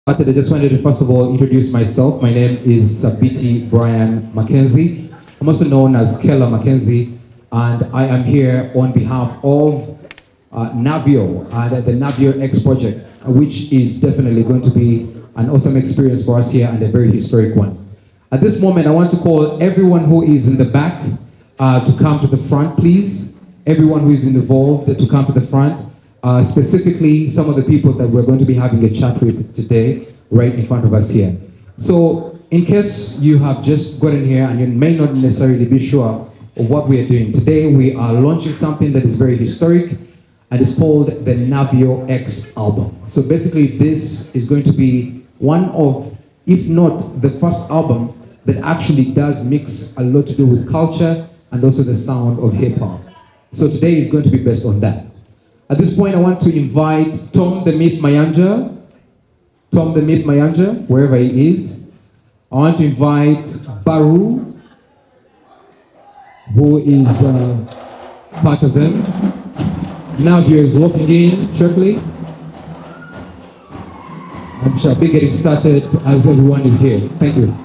I just wanted to first of all introduce myself. My name is Sabiti Brian Mackenzie. I'm also known as Keller Mackenzie, and I am here on behalf of Navio and the Navio X project, which is definitely going to be an awesome experience for us here and a very historic one. At this moment, I want to call everyone who is in the back to come to the front, please. Everyone who is involved to come to the front. Specifically, some of the people that we're going to be having a chat with today, right in front of us here. So, in case you have just gotten here and you may not necessarily be sure of what we are doing, today we are launching something that is very historic, and it's called the Navio X album. So basically, this is going to be one of, if not the first album, that actually does mix a lot to do with culture and also the sound of hip hop. So today is going to be based on that. At this point, I want to invite Tom the Myth Mayanja. Tom the Myth Mayanja, wherever he is. I want to invite Baru, who is part of them. Navio is walking in shortly. I shall be getting started as everyone is here. Thank you.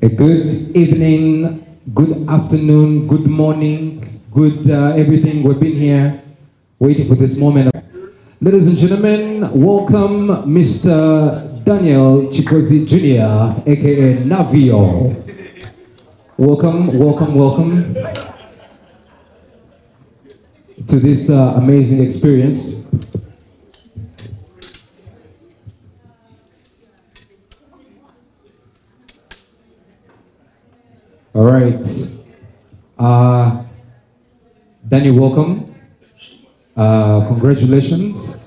A good evening, good afternoon, good morning, good everything. We've been here waiting for this moment. Ladies and gentlemen, welcome Mr. Daniel Chikozi Jr., aka Navio. Welcome, welcome, welcome to this amazing experience. All right. Daniel, welcome. Congratulations.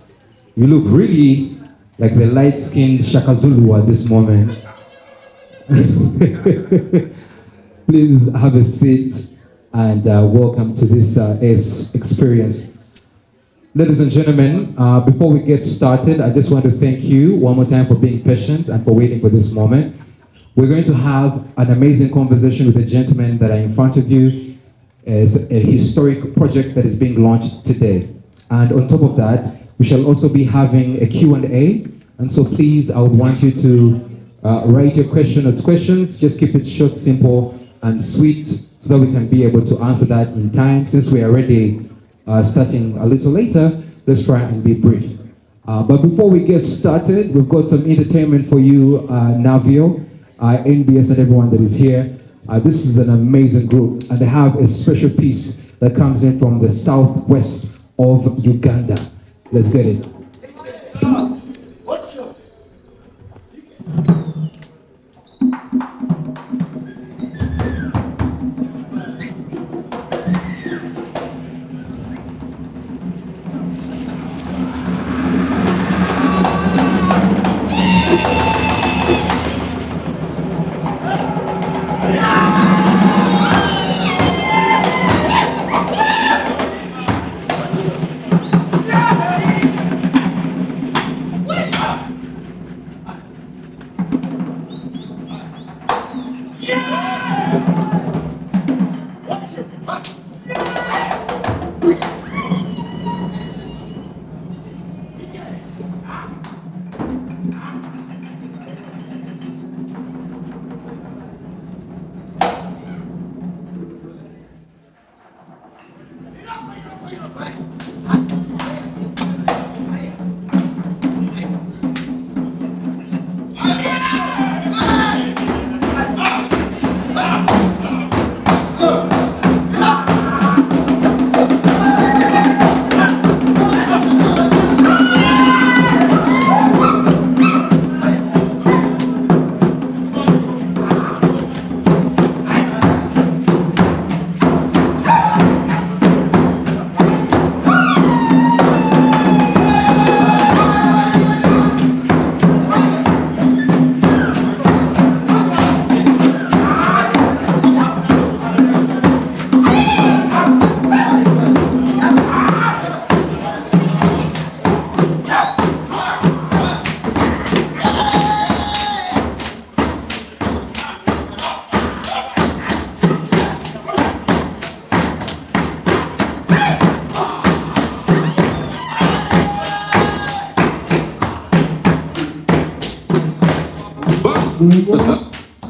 You look really like the light-skinned Shaka Zulu at this moment. Please have a seat and welcome to this experience. Ladies and gentlemen, before we get started, I just want to thank you one more time for being patient and for waiting for this moment. We're going to have an amazing conversation with the gentleman that are in front of you. It's a historic project that is being launched today. And on top of that, we shall also be having a Q&A. And so please, I would want you to write your questions. Just keep it short, simple, and sweet so that we can be able to answer that in time. Since we are already starting a little later, let's try and be brief. But before we get started, we've got some entertainment for you, Navio, NBS, and everyone that is here. This is an amazing group, and they have a special piece that comes in from the southwest of Uganda. Let's get it.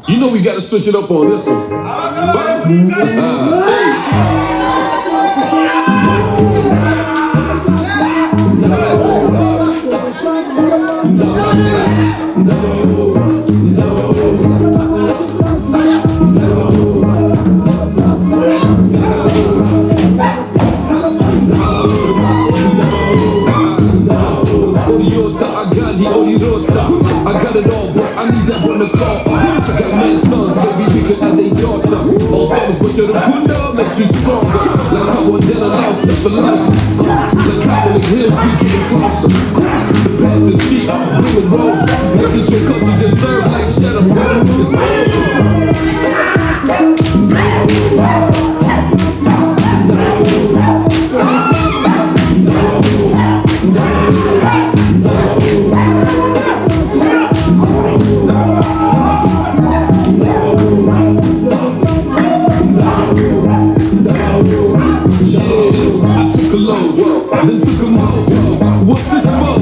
You know we got to switch it up on this one. I got it all, but I need that one to call. I got many sons, baby, bigger than they daughter. All those, but you're the good dog, makes you stronger. Like how one then allows self for life. Like how on the hills we getting closer. The past is deep, bring a rose. What does your country deserve? Like shadow, it's over. Then took a load, then took a mold. What's this for?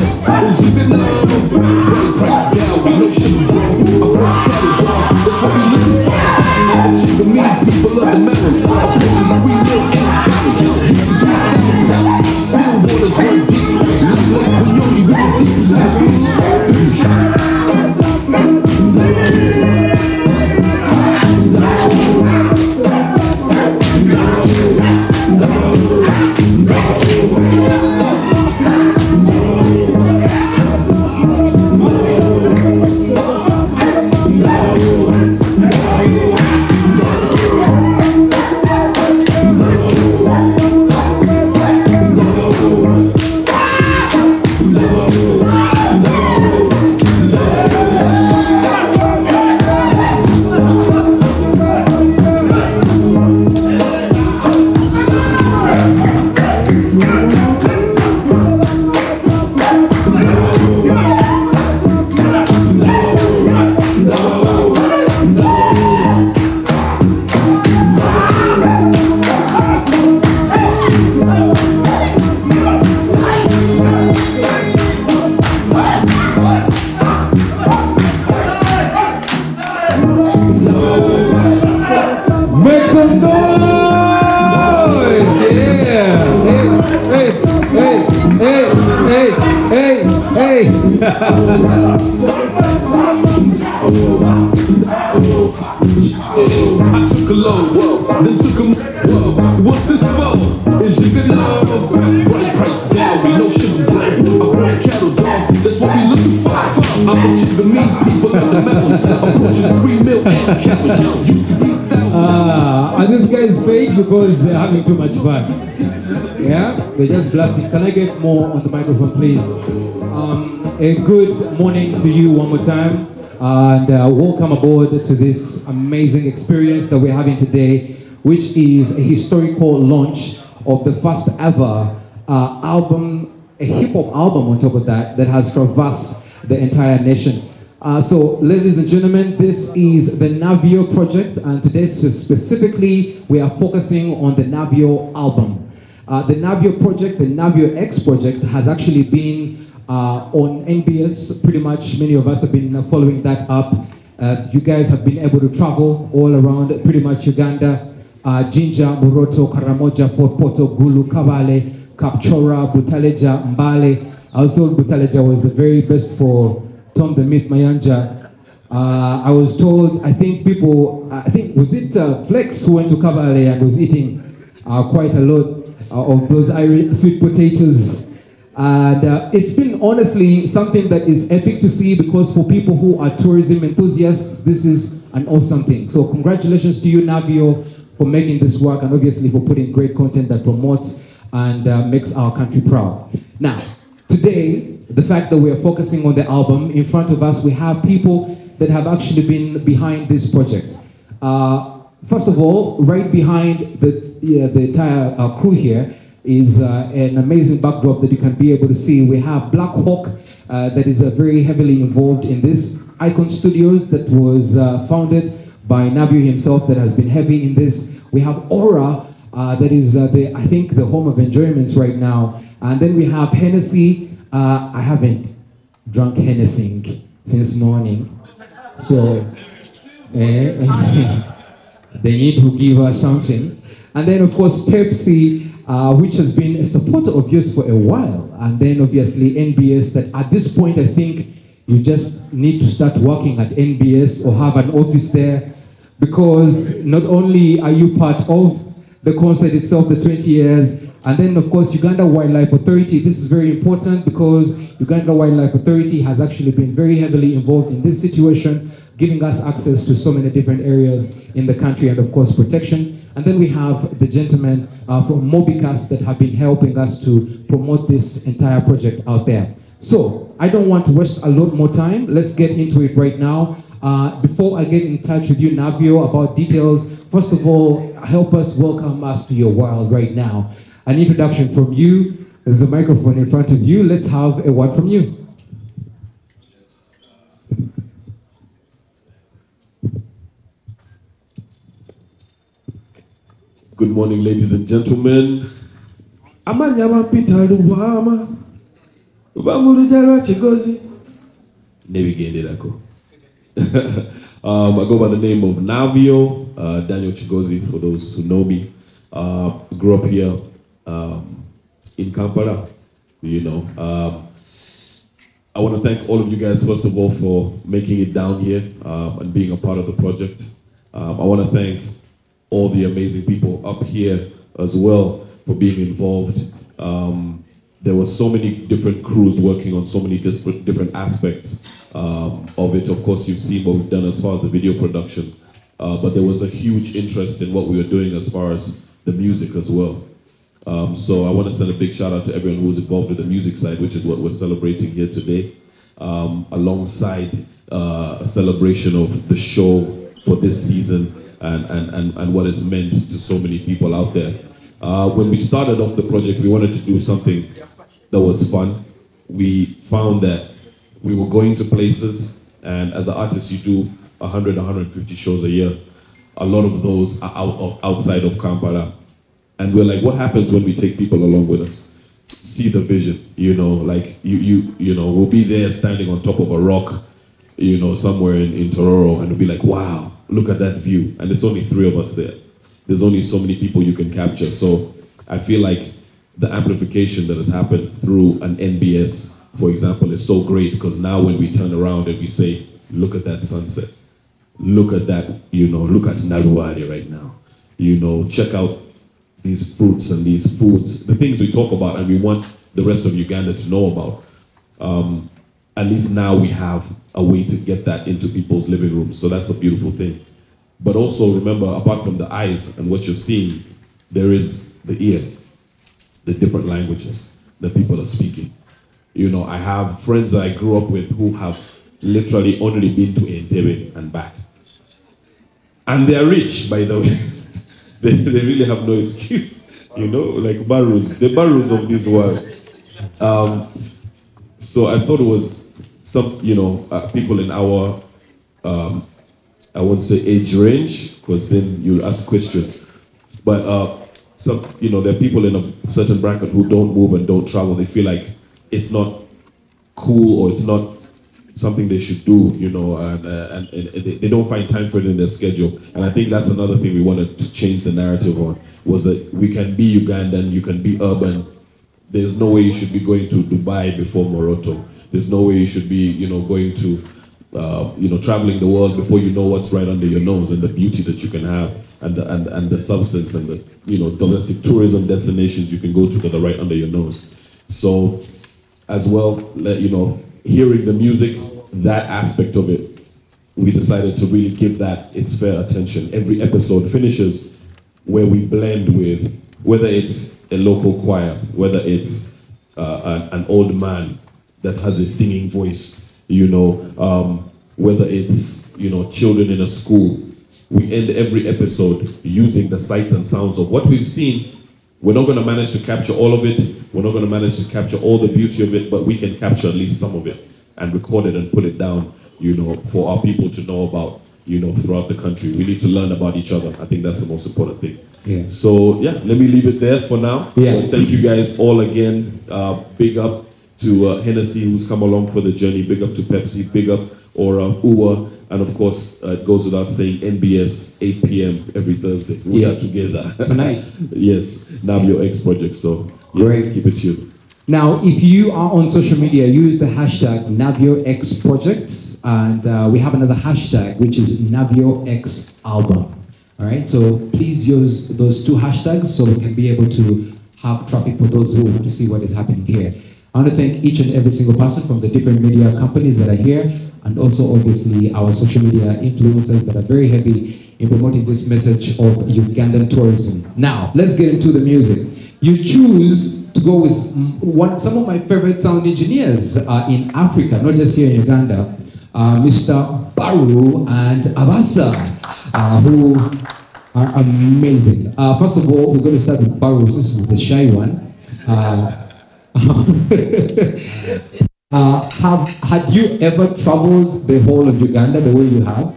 I took a load, then took a what's this for? Is you good love? Bright price down, we no sugar bread. I brought cattle dog, that's what we looking for. I'm a chick to meet people at the mountains. Approaching 3 mil and counting. Used to be and this guy is paid because they're having too much fun. Yeah, they're just blasting. Can I get more on the microphone, please? A good morning to you one more time, and welcome aboard to this amazing experience that we're having today, which is a historical launch of the first ever album, a hip-hop album on top of that, that has traversed the entire nation. So, ladies and gentlemen, this is the Navio project, and today specifically we are focusing on the Navio album. The Navio project, the Navio X project, has actually been on NBS. Pretty much many of us have been following that up. You guys have been able to travel all around pretty much Uganda, Jinja, Muroto, Karamoja, Fort Poto, Gulu, Kabale, Kapchora, Butaleja, Mbale. I was told Butaleja was the very best for Tom the Myth Mayanja. I was told, I think was it Flex who went to Kabale and was eating quite a lot of those Irish sweet potatoes. And it's been honestly something that is epic to see, because for people who are tourism enthusiasts, this is an awesome thing. So congratulations to you, Navio, for making this work, and obviously for putting great content that promotes and makes our country proud. Now, today, the fact that we are focusing on the album, in front of us we have people that have actually been behind this project. First of all, right behind the entire crew here is an amazing backdrop that you can be able to see. We have Black Hawk that is very heavily involved in this. Icon Studios that was founded by Navio himself, that has been heavy in this. We have Aura that is I think the home of enjoyments right now. And then we have Hennessy. I haven't drunk Hennessy since morning, so they need to give us something. And then of course Pepsi, which has been a supporter of yours for a while. And then obviously NBS, that at this point I think you just need to start working at NBS or have an office there, because not only are you part of the concert itself, the 20 years, and then of course Uganda Wildlife Authority. This is very important because Uganda Wildlife Authority has actually been very heavily involved in this situation, giving us access to so many different areas in the country, and of course protection. And then we have the gentlemen from Mobicast that have been helping us to promote this entire project out there. So I don't want to waste a lot more time. Let's get into it right now. Before I get in touch with you, Navio, about details, first of all, help us welcome us to your world right now. An introduction from you. There's a microphone in front of you. Let's have a word from you. Good morning, ladies and gentlemen. Amanyama Peter Luwama. Vamulujara Chigozi. Nevigendelako. I go by the name of Navio, Daniel Chigozi, for those who know me. Grew up here in Kampala, you know. I want to thank all of you guys, first of all, for making it down here and being a part of the project. I want to thank all the amazing people up here as well for being involved. There were so many different crews working on so many different aspects of it. Of course, you've seen what we've done as far as the video production, but there was a huge interest in what we were doing as far as the music as well. So I want to send a big shout out to everyone who was involved with the music side, which is what we're celebrating here today, alongside a celebration of the show for this season and what it's meant to so many people out there. When we started off the project, we wanted to do something that was fun. We found that we were going to places, and as an artist, you do 100, 150 shows a year. A lot of those are outside of Kampala. And we're like, what happens when we take people along with us? See the vision, you know, like you know, we'll be there standing on top of a rock, you know, somewhere in Tororo, and we'll be like, wow, look at that view. And there's only 3 of us there. There's only so many people you can capture. So I feel like the amplification that has happened through an NBS for example, is so great because now when we turn around and we say, look at that sunset, look at that, look at Naruwari right now, check out these fruits and these foods, the things we talk about and we want the rest of Uganda to know about. At least now we have a way to get that into people's living rooms. So that's a beautiful thing. But also remember, apart from the eyes and what you're seeing, there is the ear, the different languages that people are speaking. I have friends that I grew up with who have literally only been to Entebbe and back. And they're rich, by the way. they really have no excuse, like barrows, the barrows of this world. So I thought it was some, people in our, I won't say age range, because then you'll ask questions. But some, there are people in a certain bracket who don't move and don't travel. They feel like it's not cool or it's not something they should do, and they don't find time for it in their schedule. And I think that's another thing we wanted to change the narrative on, was that we can be Ugandan, you can be urban. There's no way you should be going to Dubai before Moroto. There's no way you should be, going to, traveling the world before you know what's right under your nose and the beauty that you can have and the substance and the, domestic tourism destinations you can go to that are right under your nose. So, as well, hearing the music, that aspect of it, we decided to really give that its fair attention. Every episode finishes where we blend with, whether it's a local choir, whether it's an old man that has a singing voice, whether it's, children in a school. We end every episode using the sights and sounds of what we've seen. We're not going to manage to capture all of it. We're not going to manage to capture all the beauty of it, but we can capture at least some of it and record it and put it down, for our people to know about, throughout the country. We need to learn about each other. I think that's the most important thing. Yeah. So, let me leave it there for now. Yeah. Thank you guys all again. Big up to Hennessy, who's come along for the journey. Big up to Pepsi. Big up Aura, Uwa. And of course, it goes without saying, NBS, 8 p.m. every Thursday. We are together. Tonight. Yes, Navio X project. So, great. Keep it tuned. Now, if you are on social media, use the hashtag NavioX Project, and we have another hashtag, which is NavioX Album. All right, so please use those two hashtags so we can be able to have traffic for those who want to see what is happening here. I want to thank each and every single person from the different media companies that are here, and also obviously our social media influencers that are very heavy in promoting this message of Ugandan tourism. Now, let's get into the music. You choose to go with some of my favorite sound engineers in Africa, not just here in Uganda, Mr. Baru and Abasa, who are amazing. First of all, we're going to start with Baru. This is the shy one. Had you ever traveled the whole of Uganda the way you have?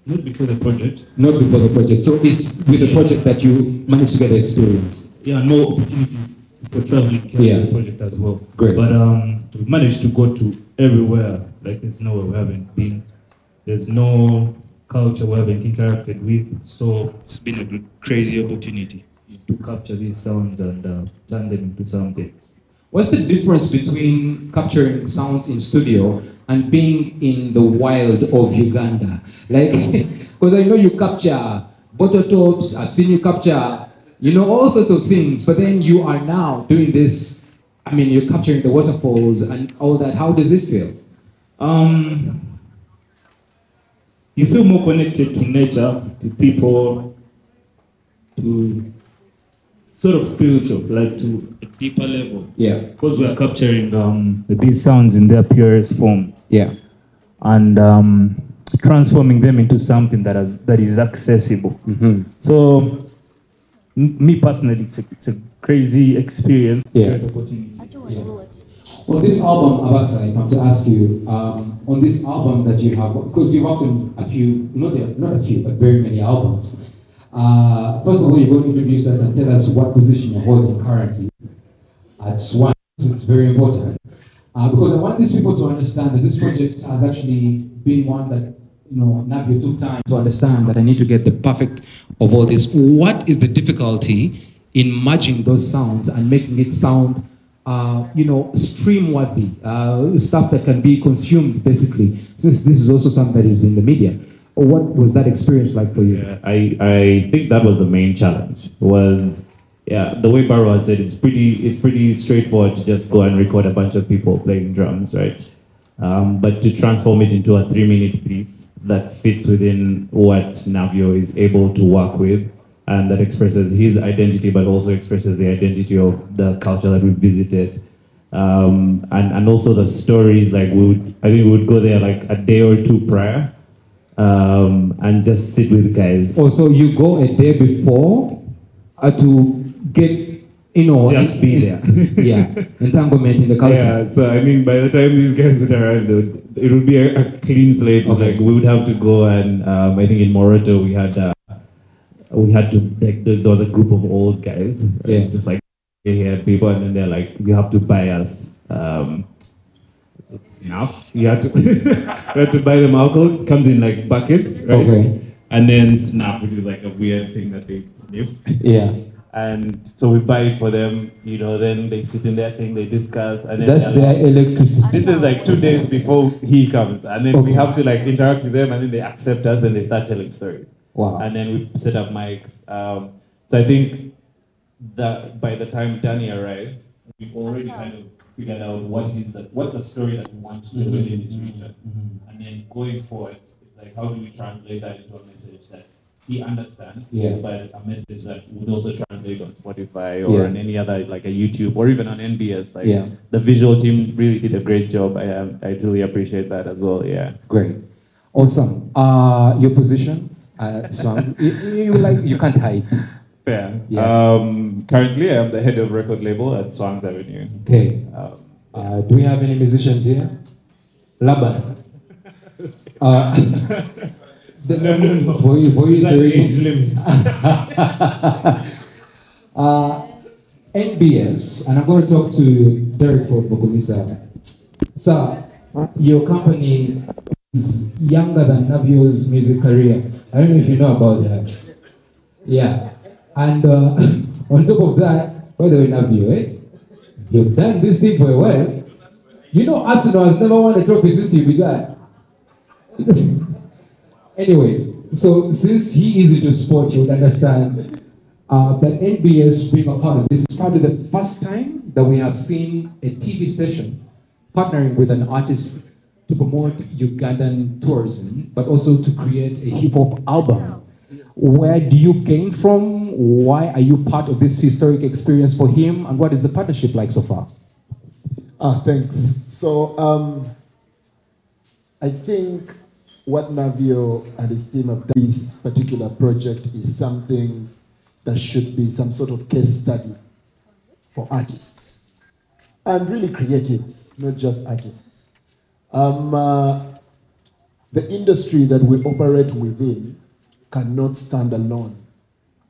Not before the project. Not before the project. So it's with the project that you managed to get the experience. Yeah, no opportunities for traveling the project as well. Great. But we managed to go to everywhere. Like there's nowhere we haven't been. There's no culture we haven't interacted with. So it's been a crazy opportunity to capture these sounds and turn them into something. What's the difference between capturing sounds in studio and being in the wild of Uganda? Like, because I know you capture bottle tops, I've seen you capture, all sorts of things, but then you are now doing this, you're capturing the waterfalls and all that. How does it feel? You feel more connected to nature, to people, to sort of spiritual, like to a deeper level. Yeah. Because we are capturing these sounds in their purest form. Yeah. And transforming them into something that is accessible. Mm-hmm. So, me personally, it's a crazy experience. Yeah. Great opportunity. Yeah. On this album, Abasa, if I'm to ask you, on this album that you have, because you've worked on a few, not a few, but very many albums. First of all, you're going to introduce us and tell us what position you're holding currently at Swan. It's very important. Because I want these people to understand that this project has actually been one that, Navio took time to understand that I need to get the perfect of all this. What is the difficulty in merging those sounds and making it sound stream worthy, stuff that can be consumed basically, since this is also something that is in the media. What was that experience like for you? Yeah, I think that was the main challenge. Was the way Baro has said, it's pretty straightforward to just go and record a bunch of people playing drums, right? But to transform it into a 3-minute piece that fits within what Navio is able to work with, and that expresses his identity, but also expresses the identity of the culture that we visited. And also the stories, like I think we would go there like a day or two prior, and just sit with guys. Oh, so you go a day before to get, just be there. Yeah, entanglement in the culture. Yeah, so I mean, by the time these guys would arrive, it would be a clean slate. Okay. Like we would have to go and I think in Moroto there was a group of old guys, Yeah. just like here people, and then they're like, you have to buy us snuff. You have to you have to buy them alcohol. It comes in like buckets, right? Okay. And then snuff, which is like a weird thing that they sniff. Yeah. And so we buy it for them, then they sit in their thing, they discuss, and then That's their electricity. this is like 2 days before he comes, and then we have to like interact with them, and then they accept us and they start telling stories. Wow. And then we set up mics. So I think that by the time Danny arrives, we've already kind of figured out what's the story that we want to do within this region. And then going forward, it's like, how do we translate that into a message that he understands, but a message that would also translate on Spotify or on any other, like a YouTube or even on NBS. Like the visual team really did a great job. I truly appreciate that as well. Yeah. Great. Awesome. Your position, songs. You can't hide. Fair. Yeah. Currently, I'm the head of record label at Swans Avenue. Okay. Do we have any musicians here? Laban. No. For you it's already age limit. NBS, and I'm going to talk to Derek for Bokumisa. Sir, your company is younger than Navio's music career. I don't know if you know about that. Yeah. And on top of that, by the way, Navio, you've done this thing for a while. Arsenal has never won a trophy since you began. Anyway, so since he is into sport, you would understand that NBS being a part of this is probably the first time that we have seen a TV station partnering with an artist to promote Ugandan tourism, but also to create a hip-hop album. Where do you gain from? Why are you part of this historic experience for him? And what is the partnership like so far? Thanks. So I think what Navio and his team have done, this particular project, is something that should be some sort of case study for artists and really creatives, not just artists. The industry that we operate within cannot stand alone.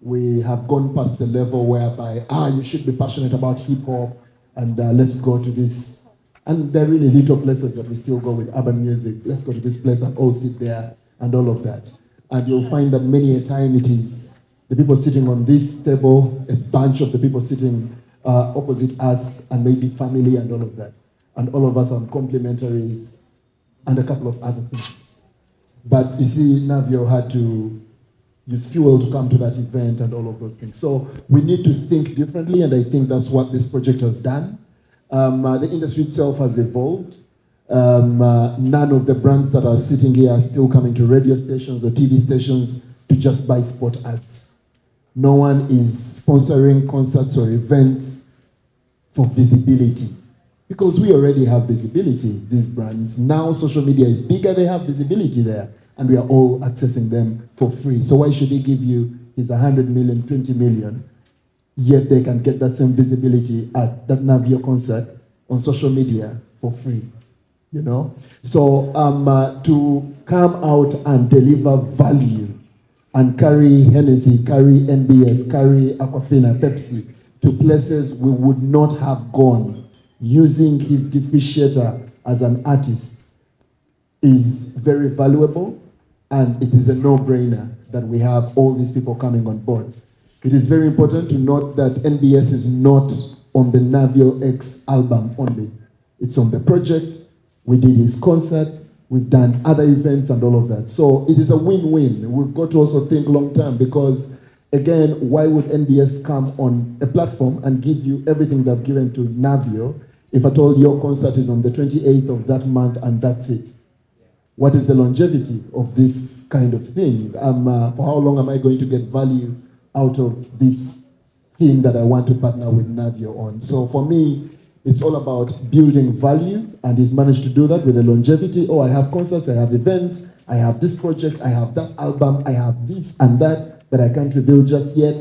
We have gone past the level whereby, you should be passionate about hip hop and let's go to this. And there are really little places that we still go with urban music. Let's go to this place and all sit there and all of that. And you'll find that many a time it is the people sitting on this table, a bunch of the people sitting opposite us, and maybe family and all of that. And all of us on complementaries and a couple of other things. But you see, Navio had to use fuel to come to that event and all of those things. So we need to think differently, and I think that's what this project has done. The industry itself has evolved. None of the brands that are sitting here are still coming to radio stations or TV stations to just buy sport ads. No one is sponsoring concerts or events for visibility, because we already have visibility, these brands. Now social media is bigger, they have visibility there, and we are all accessing them for free. So why should he give you his 100 million, 20 million, yet they can get that same visibility at that Navio concert on social media for free, So to come out and deliver value and carry Hennessy, carry NBS, carry Aquafina, Pepsi to places we would not have gone using his differentiator as an artist is very valuable, and it is a no-brainer that we have all these people coming on board. It is very important to note that NBS is not on the Navio X album only. It's on the project. We did his concert. We've done other events and all of that. So it is a win-win. We've got to also think long term because, again, why would NBS come on a platform and give you everything they've given to Navio if at all your concert is on the 28th of that month and that's it? What is the longevity of this kind of thing? For how long am I going to get value out of this thing that I want to partner with Navio on? So for me, it's all about building value, and he's managed to do that with the longevity. Oh, I have concerts, I have events, I have this project, I have that album, I have this and that I can't reveal just yet.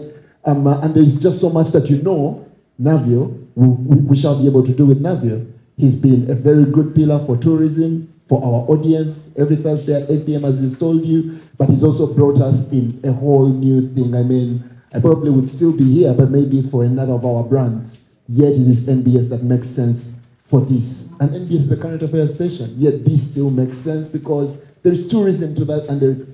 And there's just so much that you know, Navio, we shall be able to do with Navio. He's been a very good pillar for tourism, for our audience, every Thursday at 8 p.m. as he's told you, but he's also brought us in a whole new thing. I mean, I probably would still be here, but maybe for another of our brands. Yet it is NBS that makes sense for this. And NBS is a current affairs station, yet this still makes sense because there is tourism to that and there's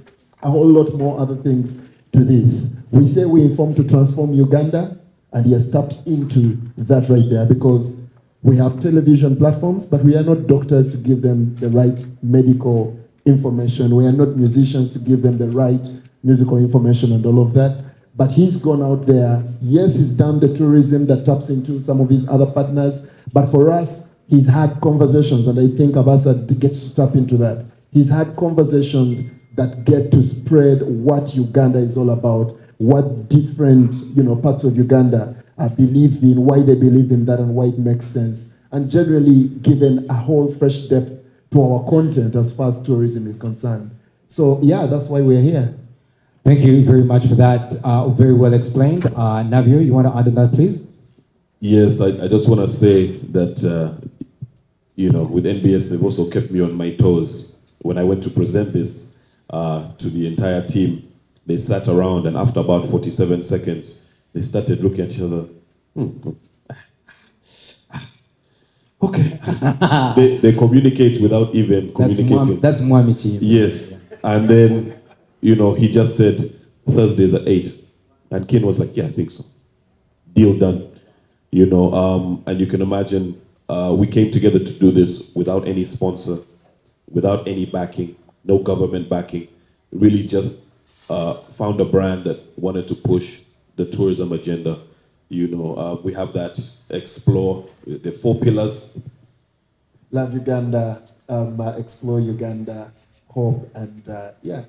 a whole lot more other things to this. We say we inform to transform Uganda, and he has tapped into that right there because we have television platforms, but we are not doctors to give them the right medical information. We are not musicians to give them the right musical information and all of that. But he's gone out there. Yes, he's done the tourism that taps into some of his other partners. But for us, he's had conversations, and I think Abasa gets to tap into that. He's had conversations that get to spread what Uganda is all about, what different parts of Uganda believe in, why they believe in that, and why it makes sense. And generally given a whole fresh depth to our content as far as tourism is concerned. So yeah, that's why we're here. Thank you very much for that. Very well explained. Navio, you want to add on that, please? Yes, I just want to say that, with NBS, they've also kept me on my toes. When I went to present this to the entire team, they sat around, and after about 47 seconds, they started looking at each other. Okay. they communicate without even communicating. That's Mwamichi. Yes. And then, he just said, Thursdays at 8. And Ken was like, yeah, I think so. Deal done. And you can imagine, we came together to do this without any sponsor, without any backing, no government backing. Really just found a brand that wanted to push the tourism agenda. We have that explore, the 4 pillars. Love Uganda, explore Uganda, hope, and yeah.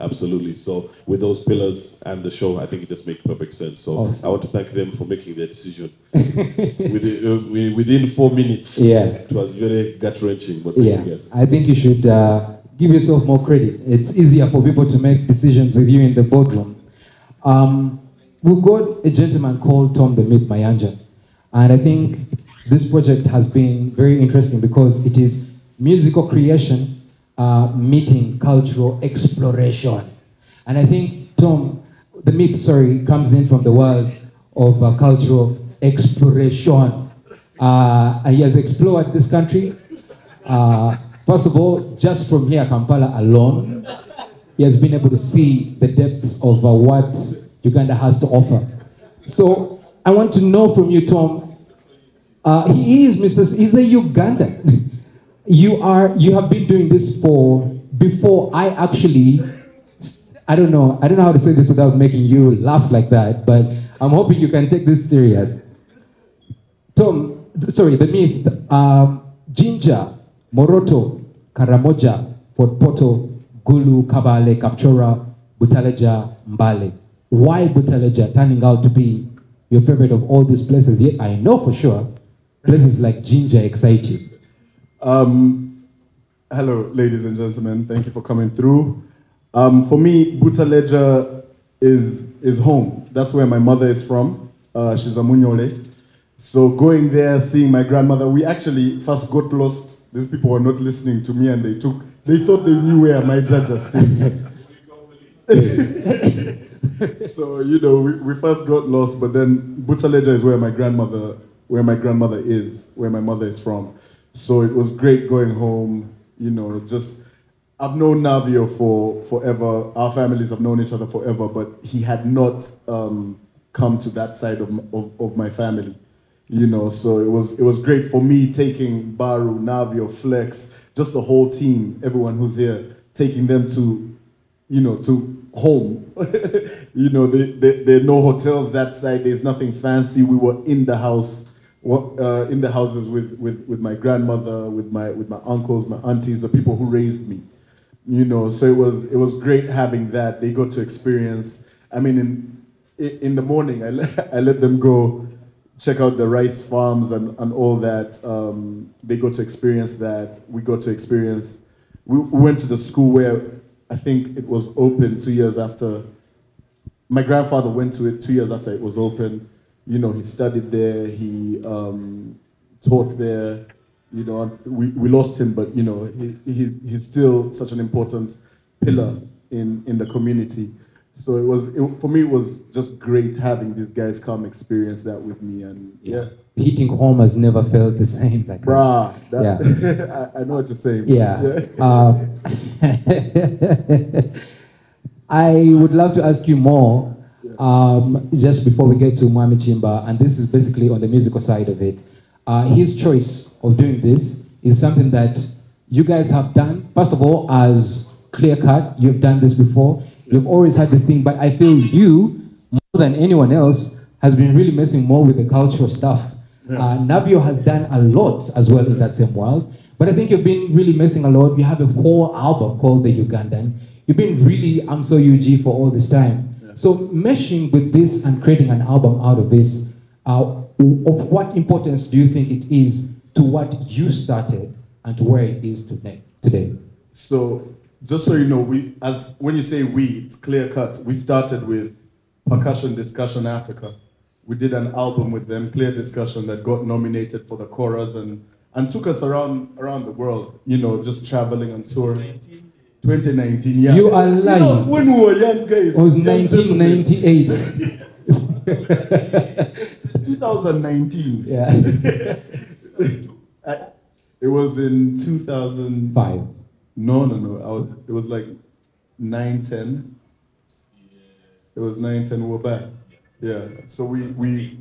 Absolutely. So with those pillars and the show, I think it just makes perfect sense. So awesome. I want to thank them for making their decision. within 4 minutes, yeah. It was very gut-wrenching. But yeah, I think you should give yourself more credit. It's easier for people to make decisions with you in the boardroom. We've got a gentleman called Tom the Myth Mayanja. And I think this project has been very interesting because it is musical creation meeting cultural exploration. And I think Tom, the myth, comes in from the world of cultural exploration. And he has explored this country. First of all, just from here, Kampala alone, he has been able to see the depths of what Uganda has to offer. So I want to know from you, Tom, he's a Ugandan. You have been doing this before I actually, I don't know how to say this without making you laugh like that, but I'm hoping you can take this serious. Tom, the myth, Jinja, Moroto, Karamoja, Fort Poto, Gulu, Kabale, Kapchora, Butaleja, Mbale. Why Butaleja turning out to be your favorite of all these places? Yet I know for sure places like Jinja excite you. Hello, ladies and gentlemen. Thank you for coming through. For me, Butaleja is home. That's where my mother is from. She's a Munyole. So going there, seeing my grandmother, we actually first got lost. These people were not listening to me, and they thought they knew where my Jaja stays. So we first got lost, but then Butaleja is where my grandmother is, where my mother is from. So it was great going home, I've known Navio for forever. Our families have known each other forever, but he had not come to that side of my family. You know, so it was great for me taking Baru, Navio, Flex, just the whole team, everyone who's here, taking them to, you know, to home. You know, there are no hotels that side. There's nothing fancy. We were in the house, in the houses with my grandmother, with my uncles, my aunties, the people who raised me. You know, so it was great having that. They got to experience. I mean, in the morning, I let them go check out the rice farms and all that. They got to experience that. We got to experience. We went to the school where I think it was open 2 years after. My grandfather went to it 2 years after it was open. You know, he studied there. He taught there. You know, we lost him, but you know, he's still such an important pillar in the community. So for me, it was just great having these guys come experience that with me, and yeah. Hitting home has never felt the same. Like Bruh, yeah. I know what you're saying. Yeah. I would love to ask you more, just before we get to Mwami Chimba, and this is basically on the musical side of it. His choice of doing this is something that you guys have done. First of all, as Clear Cut, you've done this before. You've always had this thing, but I feel you, more than anyone else, has been really messing more with the cultural stuff. Navio has done a lot as well in that same world, but I think you've been really messing a lot. You have a whole album called The Ugandan. You've been really I'm So UG for all this time. Yeah. So meshing with this and creating an album out of this, of what importance do you think it is to what you started and to where it is today? So, just so you know, when you say we, it's Clear Cut. We started with Percussion Discussion Africa. We did an album with them, Clear Discussion, that got nominated for the Choras and took us around the world, you know, just traveling and touring. 2019, yeah. You are lying. You know, when we were young guys. It was 1998. 2019. Yeah. It was in 2005. No. It was like 9, 10. It was 9, 10. We were back. Yeah. So we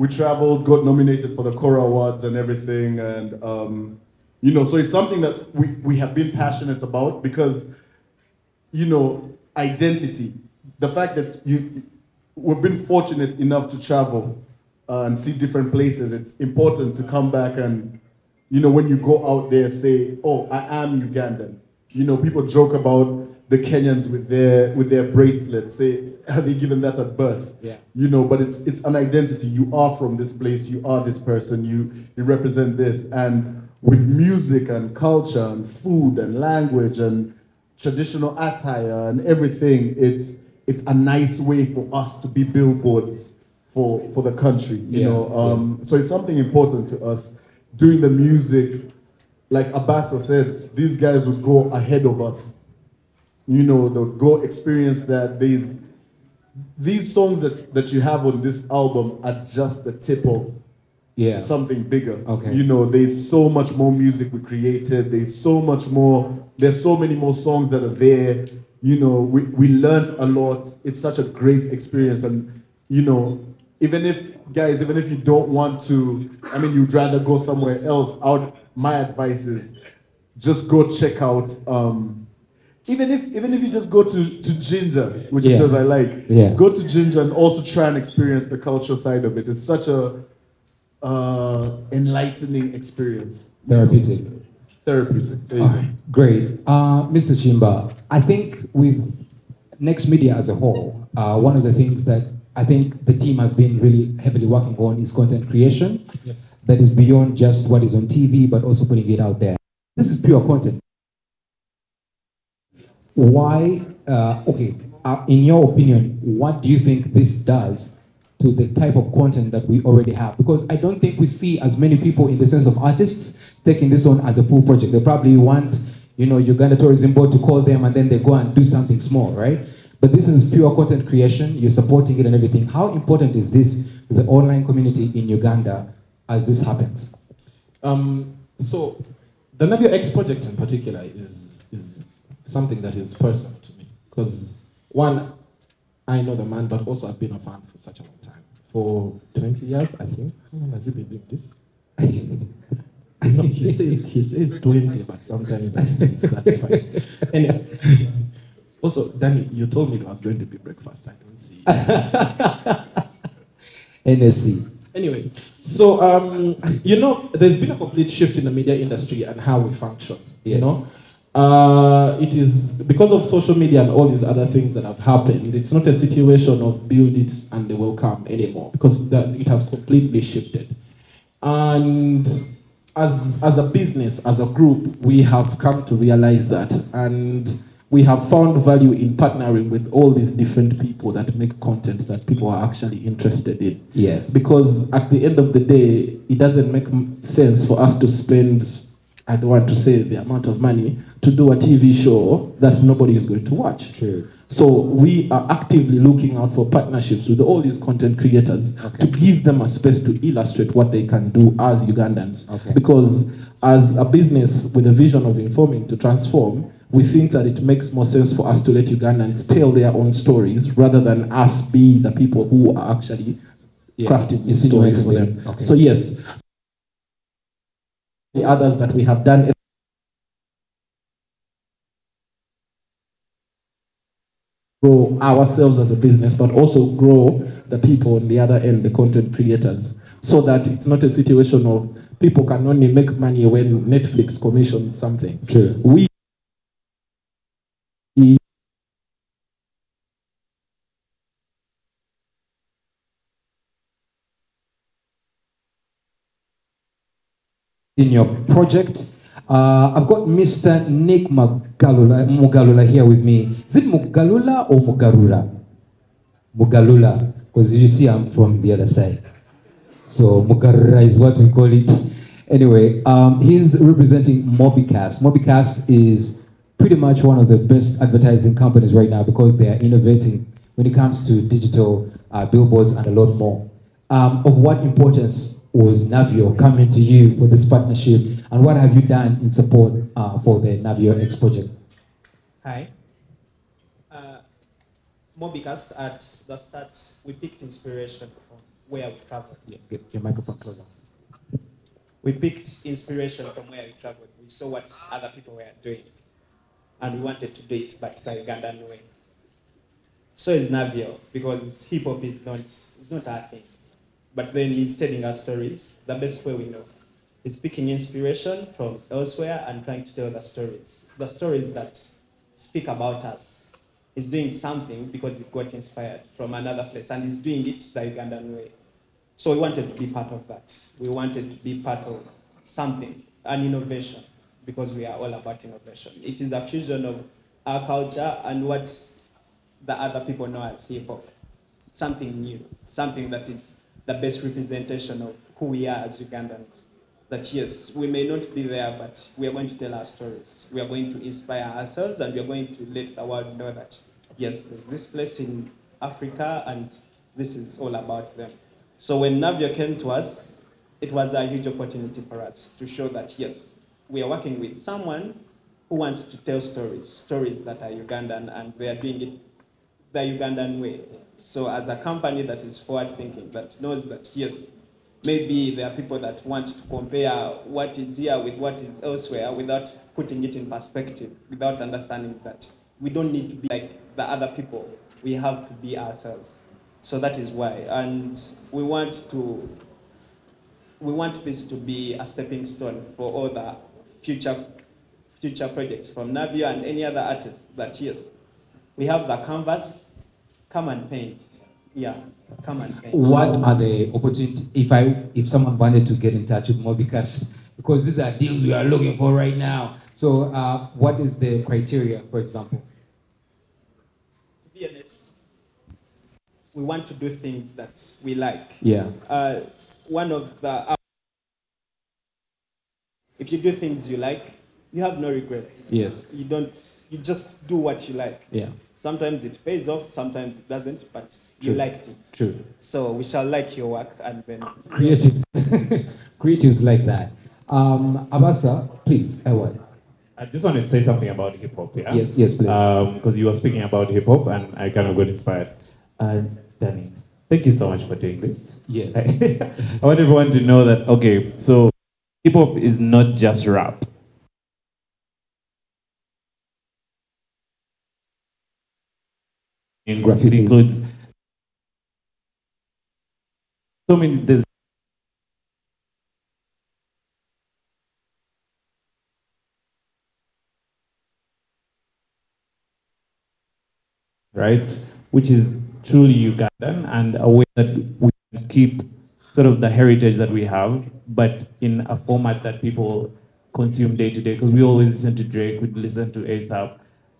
traveled, got nominated for the Cora Awards and everything, and you know, so it's something that we have been passionate about because, you know, identity. The fact that we've been fortunate enough to travel and see different places. It's important to come back and, you know, when you go out there, say, oh, I am Ugandan. You know, people joke about the Kenyans with their bracelets. Say, are they given that at birth? Yeah. You know, but it's an identity. You are from this place. You are this person. You represent this. And with music and culture and food and language and traditional attire and everything, it's a nice way for us to be billboards for the country. You know, so it's something important to us. Doing the music, like Abasa said, these guys would go ahead of us. You know, they'll go experience that. These songs that you have on this album are just the tip of something bigger. Okay. You know, there's so much more music we created. There's so many more songs that are there. You know, we learned a lot. It's such a great experience. And, you know, even if you don't want to, I mean, you'd rather go somewhere else, my advice is just go check out, even if you just go to Ginger, which it says I like, go to Ginger and also try and experience the cultural side of it. It's such a enlightening experience. Therapeutic. All right, great. Mr. Chimba, I think with Next Media as a whole, one of the things that I think the team has been really heavily working on is content creation. Yes. That is beyond just what is on TV, but also putting it out there. This is pure content. Why, in your opinion, what do you think this does to the type of content that we already have? Because I don't think we see as many people in the sense of artists taking this on as a full project. They probably want, you know, Uganda Tourism Board to call them and then they go and do something small, right? But this is pure content creation. You're supporting it and everything. How important is this to the online community in Uganda as this happens? So the Navio X project in particular is something that is personal to me. Because one, I know the man, but also I've been a fan for such a long time. for 20 years, I think. How long has he been doing this? No, he says 20, but sometimes I think it's 35. Anyway, also, Danny, you told me there was going to be breakfast. I don't see. NSC. Anyway, so there's been a complete shift in the media industry and how we function. Yes. It is because of social media and all these other things that have happened. It's not a situation of build it and they will come anymore, because it has completely shifted. And as a business, as a group, we have come to realize that, and we have found value in partnering with all these different people that make content that people are actually interested in. Yes. Because at the end of the day, it doesn't make sense for us to spend, I don't want to say the amount of money, to do a TV show that nobody is going to watch. True. So we are actively looking out for partnerships with all these content creators to give them a space to illustrate what they can do as Ugandans. Okay. Because as a business with a vision of informing to transform, we think that it makes more sense for us to let Ugandans tell their own stories rather than us be the people who are actually crafting the story for them. Okay. So yes, the others that we have done grow ourselves as a business, but also grow the people on the other end, the content creators, so that it's not a situation of people can only make money when Netflix commissions something. True. We in your project. I've got Mr. Nick Mugalula here with me. Is it Mugalula or Mugarura? Mugalula, because you see I'm from the other side. So Mugarura is what we call it. Anyway, he's representing Mobicast. Mobicast is pretty much one of the best advertising companies right now because they are innovating when it comes to digital billboards and a lot more. Of what importance was Navio coming to you for this partnership, and what have you done in support for the Navio X project? Hi. Mobicast, at the start, we picked inspiration from where we traveled. Yeah, get your microphone closer. We picked inspiration from where we traveled. We saw what other people were doing, and we wanted to do it, but the Ugandan way. So is Navio, because hip hop is not our thing. But then he's telling us stories the best way we know. He's picking inspiration from elsewhere and trying to tell the stories that speak about us. He's doing something because he got inspired from another place, and he's doing it the Ugandan way. So we wanted to be part of that. We wanted to be part of something, an innovation, because we are all about innovation. It is a fusion of our culture and what the other people know as hip hop. Something new, something that is the best representation of who we are as Ugandans. That yes, we may not be there, but we are going to tell our stories. We are going to inspire ourselves, and we are going to let the world know that yes, there's this place in Africa, and this is all about them. So when Navio came to us, it was a huge opportunity for us to show that yes, we are working with someone who wants to tell stories that are Ugandan, and they are doing it the Ugandan way. So as a company that is forward-thinking, that knows that, yes, maybe there are people that want to compare what is here with what is elsewhere without putting it in perspective, without understanding that we don't need to be like the other people. We have to be ourselves. So that is why. And we want this to be a stepping stone for all the future projects from Navio and any other artist that, yes, we have the canvas. Come and paint. Yeah, come and paint. What are the opportunities if someone wanted to get in touch with Mobicast? Because these are deals we are looking for right now. So what is the criteria, for example? To be honest, we want to do things that we like. Yeah. One of the... If you do things you like, you have no regrets. Yes. You just do what you like. Yeah. Sometimes it pays off, sometimes it doesn't, but True. you liked it. True. So we shall like your work and then... Creatives. Creatives like that. Abasa, please, Edward. I just wanted to say something about hip hop, yeah? Yes, please. Because you were speaking about hip hop and I kind of got inspired. Danny, Thank you so much for doing this. Yes. I want everyone to know that, okay, so hip hop is not just rap. It includes so many, there's right? Which is truly Ugandan and a way that we can keep sort of the heritage that we have, but in a format that people consume day to day. Because we always listen to Drake, we listen to ASAP,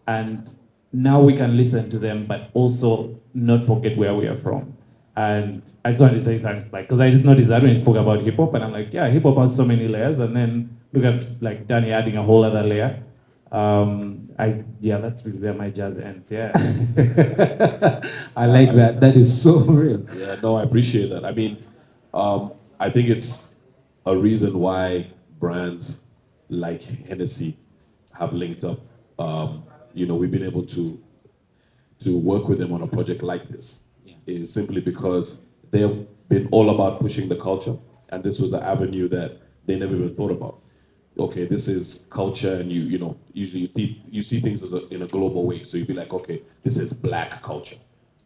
and now we can listen to them, but also not forget where we are from. And I just wanted to say thanks, like, because I just noticed that when he spoke about hip hop, and I'm like, yeah, hip hop has so many layers, and then look at like Danny adding a whole other layer. That's really where my jazz ends. Yeah. I like that. That is so real. Yeah, no, I appreciate that. I mean, I think it's a reason why brands like Hennessy have linked up. We've been able to work with them on a project like this. Is simply because they have been all about pushing the culture, and this was an avenue that they never even thought about. Okay, this is culture, and usually you see things in a global way. So you'd be like, okay, this is Black culture.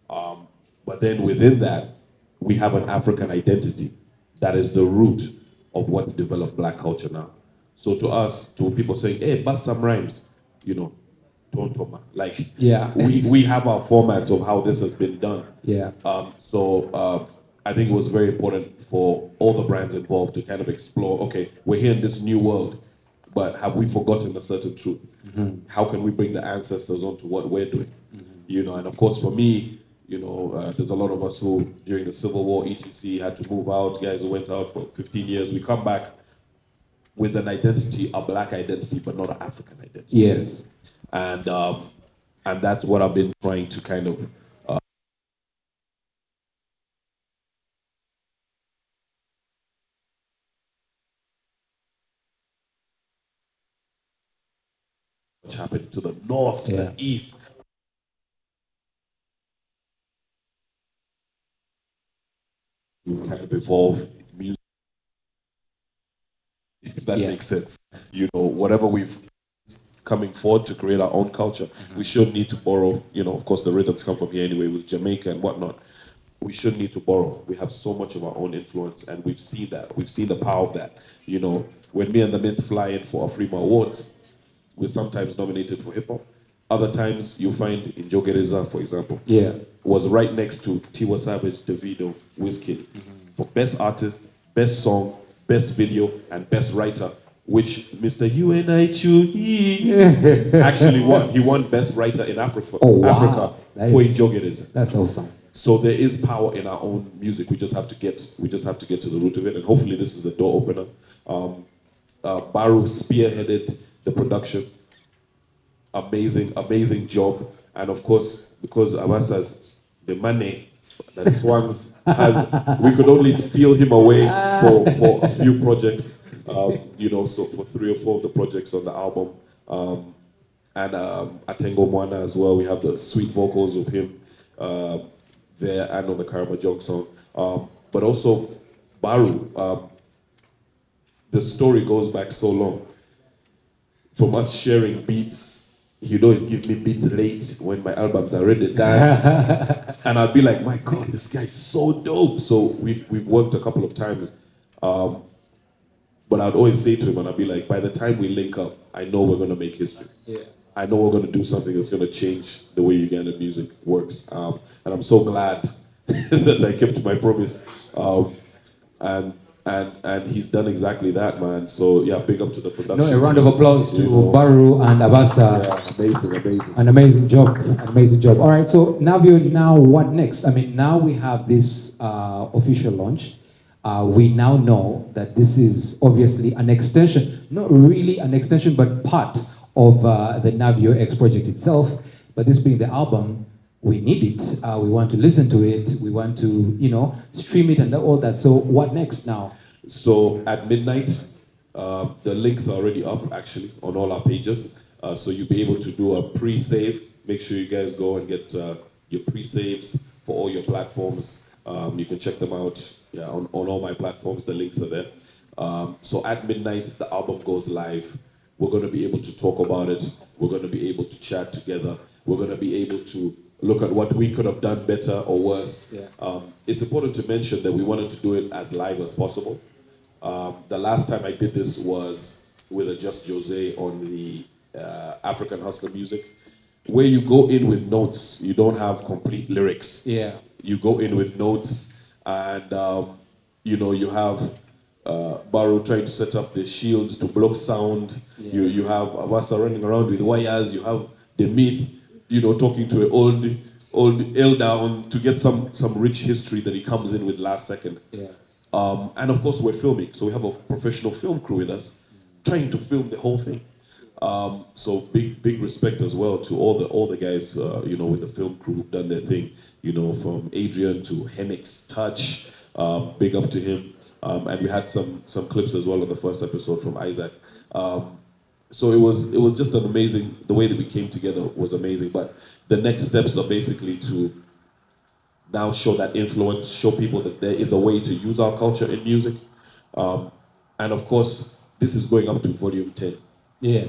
But then within that, we have an African identity that is the root of what's developed Black culture now. So to us, to people saying, hey, bust some rhymes, don't talk, man. Like, yeah, we have our formats of how this has been done. Yeah. I think it was very important for all the brands involved to kind of explore, okay, we're here in this new world, but have we forgotten a certain truth? Mm-hmm. How can we bring the ancestors onto what we're doing? Mm-hmm. And of course for me, there's a lot of us who, during the Civil War, etc., had to move out, guys who went out for 15 years, we come back with an identity, a Black identity, but not an African identity. Yes. And that's what I've been trying to kind of what's happening to the north, to the east. We kind of evolve music, if that makes sense. Whatever we've coming forward to create our own culture, we shouldn't need to borrow, of course the rhythms come from here anyway with Jamaica and whatnot. We shouldn't need to borrow. We have so much of our own influence, and we've seen that. We've seen the power of that. When me and the Myth fly in for Afrima Awards, we're sometimes nominated for hip hop. Other times you find in Jogereza, for example, was right next to Tiwa Savage, Davido, Wizkid for best artist, best song, best video, and best writer, which Mr. UNICHU actually won. He won best writer in Africa. Oh, wow. Africa for Jogereza. That's awesome. So there is power in our own music. We just have to get to the root of it, and hopefully this is the door opener. Baru spearheaded the production. Amazing job. And of course, because Abasa's the money that Swans has, we could only steal him away for a few projects. So for 3 or 4 of the projects on the album. And Atengo Mwana as well. We have the sweet vocals of him there and on the Karama Jog song. But also Baru, the story goes back so long. From us sharing beats, he'd always give me beats late when my albums are already done. And I'd be like, my God, this guy's so dope. So we've worked a couple of times. But I'd always say to him, and I'd be like, by the time we link up, I know we're going to make history. Yeah. I know we're going to do something that's going to change the way Ugandan music works. And I'm so glad that I kept my promise. And he's done exactly that, man. So yeah, big up to the production. A round of applause to Baru and Abasa. Yeah, amazing. An amazing job. All right, so Navio, now what next? I mean, now we have this official launch. We now know that this is obviously an extension, not really an extension, but part of the Navio X project itself. But this being the album, we need it. We want to listen to it. We want to, stream it and all that. So what next now? So at midnight, the links are already up actually on all our pages. So you'll be able to do a pre-save. Make sure you guys go and get your pre-saves for all your platforms. You can check them out on all my platforms. The links are there. So at midnight, the album goes live. We're going to be able to talk about it. We're going to be able to chat together. We're going to be able to look at what we could have done better or worse. Yeah. It's important to mention that we wanted to do it as live as possible. The last time I did this was with a Just Jose on the African Hustler music, where you go in with notes. You don't have complete lyrics. Yeah. You go in with notes, and you have Barrow trying to set up the shields to block sound. Yeah. You have Abasa running around with wires. You have the myth, talking to an old elder to get some rich history that he comes in with last second. Yeah. And of course we're filming, so we have a professional film crew with us, trying to film the whole thing. So big respect as well to all the guys, with the film crew who've done their thing. From Adrian to Henix Touch, big up to him. And we had some clips as well on the first episode from Isaac. So it was just an amazing. The way that we came together was amazing. But the next steps are basically to now show that influence, show people that there is a way to use our culture in music. And of course, this is going up to volume 10. Yeah.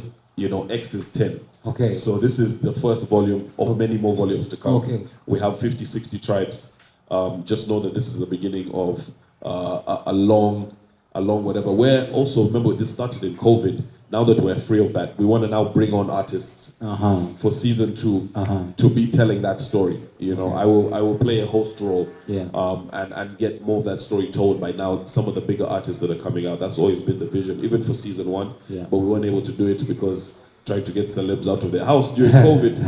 X is 10. Okay. So this is the first volume of many more volumes to come. Okay. We have 50, 60 tribes. Just know that this is the beginning of a long whatever. Where also, remember, this started in COVID. Now that we're free of that, we want to now bring on artists for season 2 to be telling that story. I will play a host role, and get more of that story told by now some of the bigger artists that are coming out. That's always been the vision, even for season 1. Yeah. But we weren't able to do it because trying to get celebs out of their house during COVID.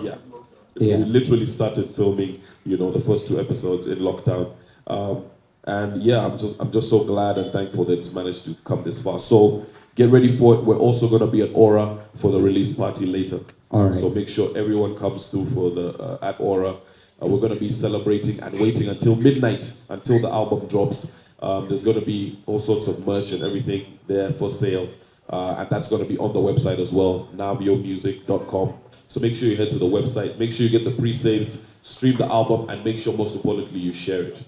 Yeah. So we literally started filming, the first 2 episodes in lockdown. And yeah, I'm just so glad and thankful that it's managed to come this far. So get ready for it. We're also going to be at Aura for the release party later. All right. So make sure everyone comes through for the at Aura. We're going to be celebrating and waiting until midnight, until the album drops. There's going to be all sorts of merch and everything there for sale. And that's going to be on the website as well, naviomusic.com. So make sure you head to the website. Make sure you get the pre-saves, stream the album, and make sure, most importantly, you share it.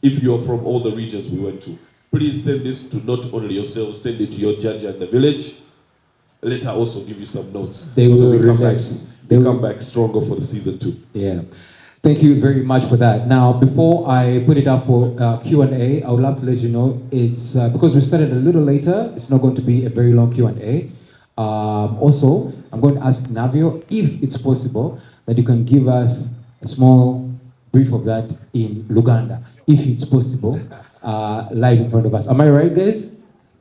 If you're from all the regions we went to, please send this to not only yourself, send it to your judge at the village. Later, also give you some notes. They will relax. They come back stronger for the season 2. Yeah. Thank you very much for that. Now, before I put it up for Q&A, I would love to let you know it's because we started a little later. It's not going to be a very long Q&A. Also, I'm going to ask Navio if it's possible that you can give us a small brief of that in Luganda, if it's possible, live in front of us. Am I right, guys?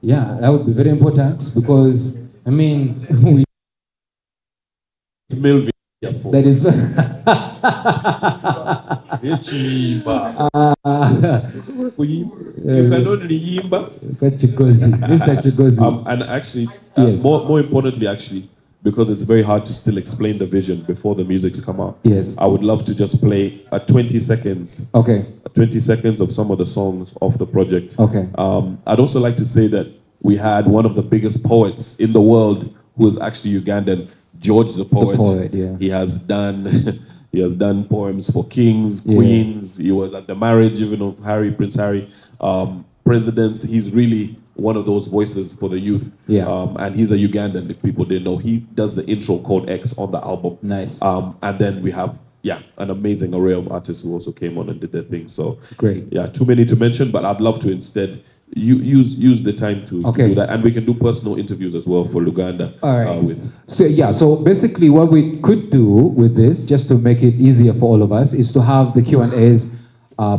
Yeah, that would be very important because, I mean, that is... You can only yimba. Mr. Chigozi. And actually, yes. more importantly, actually, because it's very hard to still explain the vision before the music's come out. Yes. I would love to just play 20 seconds. Okay. 20 seconds of some of the songs of the project. Okay. I'd also like to say that we had one of the biggest poets in the world who is actually Ugandan, George the Poet. The poet, yeah. He has done poems for kings, queens. He was at the marriage even of Prince Harry, presidents. He's really one of those voices for the youth. Yeah. And he's a Ugandan, if people didn't know. He does the intro called X on the album. Nice. And then we have, an amazing array of artists who also came on and did their thing. So, great. Yeah, too many to mention, but I'd love to instead use the time to do that. And we can do personal interviews as well for Luganda. All right. So basically what we could do with this, just to make it easier for all of us, is to have the Q&As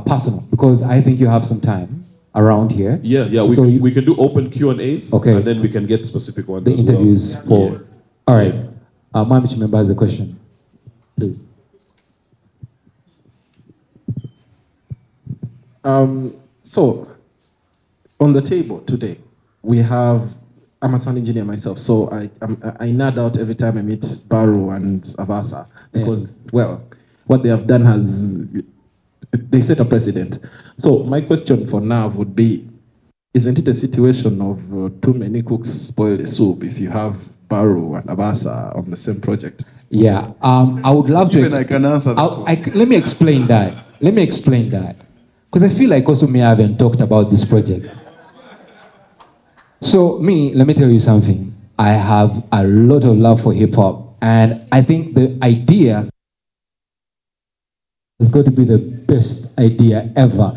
personal, because I think you have some time around here. Yeah. We can do open Q&As, and then we can get specific ones. The interviews for. All right. Mamichi member has a question. Please. So, on the table today, we have. I'm a sound engineer myself, so I nerd out every time I meet Baru and Avasa because, what they have done they set a precedent. So my question for Nav would be, isn't it a situation of too many cooks spoil the soup if you have Baru and Avasa on the same project? Yeah, I would love to. I can answer that. Let me explain that. let me explain that. Because I feel like also me, I haven't talked about this project. So me, let me tell you something. I have a lot of love for hip hop. And I think the idea is going to be the best idea ever.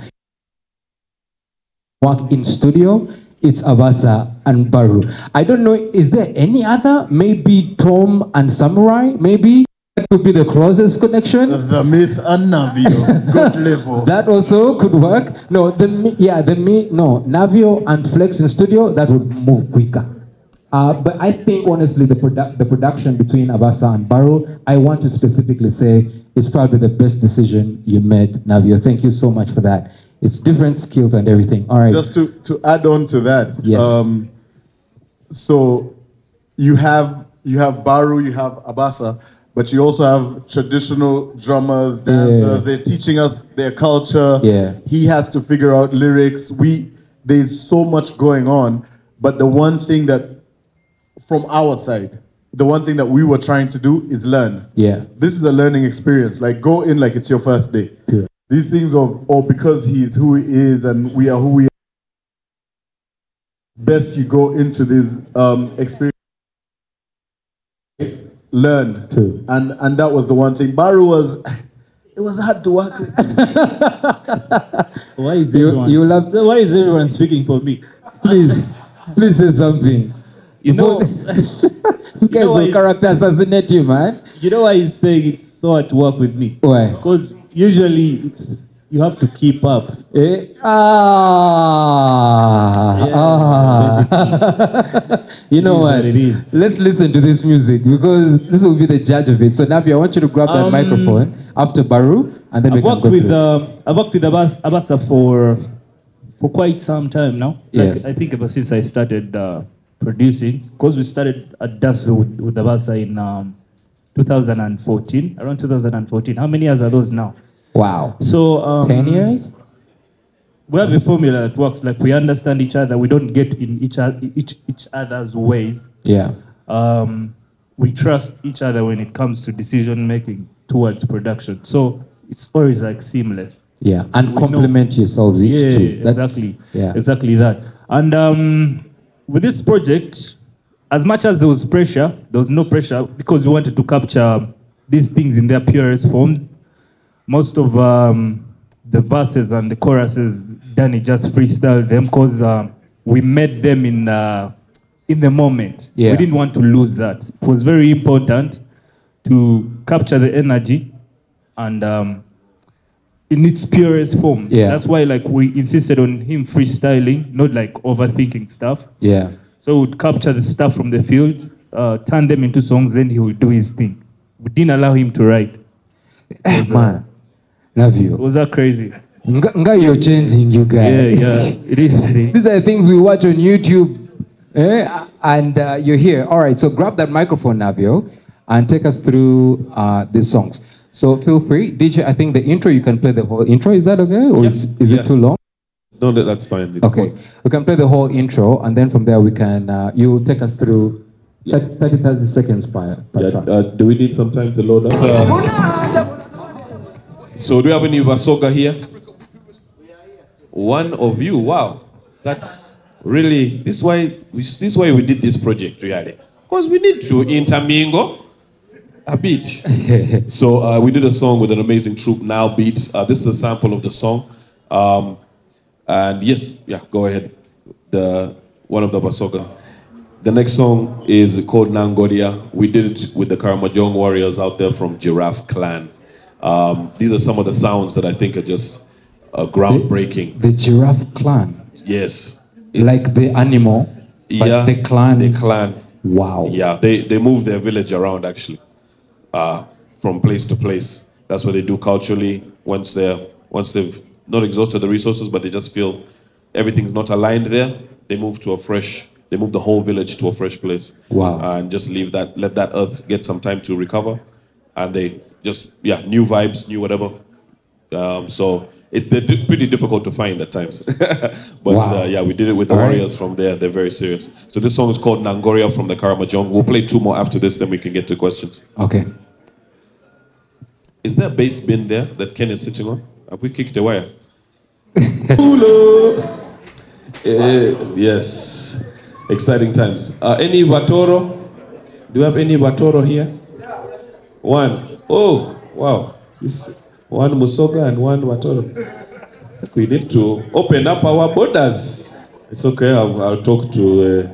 Work in studio, it's Abasa and Baru. I don't know, is there any other? Maybe Tom and Samurai, maybe? That could be the closest connection. The Myth and Navio, good level. That also could work. No, Navio and Flex in studio, that would move quicker. But I think honestly, the production between Abasa and Baru, I want to specifically say, is probably the best decision you made, Navio. Thank you so much for that. It's different skills and everything. All right. Just to add on to that. Yes. So you have Baru, you have Abasa, but you also have traditional drummers, dancers. They're teaching us their culture. Yeah. He has to figure out lyrics. There's so much going on, but the one thing that, from our side, the one thing that we were trying to do is learn. Yeah. This is a learning experience. Like, go in like it's your first day. Yeah. These things of, because he is who he is and we are who we are. Best you go into this experience, learn. True. And that was the one thing. Baru it was hard to work with. Why is everyone speaking for me? Please say something. You know, this guy's a character assassinate you, man. You know why he's saying it's so hard to work with me? Why? Because usually you have to keep up. You know what? It is. Let's listen to this music because this will be the judge of it. So Navi, I want you to grab that microphone after Baru, and then I've worked with Abasa for quite some time now. Yes. I think ever since I started producing, because we started at Dasville with Abasa in 2014, around 2014. How many years are those now? Wow. So 10 years? We have a formula that works. Like, we understand each other. We don't get in each other's ways. Yeah. We trust each other when it comes to decision making towards production. So it's always like seamless. Yeah, and complement yourselves each too. Exactly. Yeah. Exactly that. And with this project, as much as there was pressure, there was no pressure because we wanted to capture these things in their purest forms. Most of the verses and the choruses, Danny just freestyled them because we made them in the moment. Yeah. We didn't want to lose that. It was very important to capture the energy and in its purest form. Yeah. That's why we insisted on him freestyling, not like overthinking stuff. Yeah. So we'd capture the stuff from the field, turn them into songs, then he would do his thing. We didn't allow him to write. Man, Navio. Was that crazy? Nga, you're changing, you guys. Yeah, it is. These are things we watch on YouTube, and you're here. All right, so grab that microphone, Navio, and take us through these songs. So feel free. DJ, I think the intro, you can play the whole intro. Is that okay? Or is it too long? No, that's fine. It's okay. fine. We can play the whole intro, and then from there we can, you take us through 30 seconds per track. Do we need some time to load up? So do we have any Vasoga here? One of you, wow. That's really, this is why we did this project, really. Because we need to intermingle a bit. So we did a song with an amazing troupe, Now Beats. This is a sample of the song. And yes, go ahead. One of the Vasoga. The next song is called Nangoria. We did it with the Karamojong warriors out there from Giraffe Clan. These are some of the sounds that I think are just groundbreaking. The Giraffe Clan? Yes. Like the animal, but the clan? The clan. Wow. Yeah, they move their village around actually, from place to place. That's what they do culturally. Once they've not exhausted the resources, but they just feel everything's not aligned there, they move the whole village to a fresh place. Wow. And just let that earth get some time to recover. And they just, new vibes, new whatever. So they're pretty difficult to find at times. But wow. We did it with the warriors from there. They're very serious. So this song is called Nangoria from the Karamojong. We'll play 2 more after this, then we can get to questions. Okay. Is there a bass bin there that Ken is sitting on? Have we kicked the wire? Yes. Exciting times. Any Watoro? Do you have any Watoro here? One. Oh, wow. This one Musoga and one Watoro. We need to open up our borders. It's okay. I'll talk to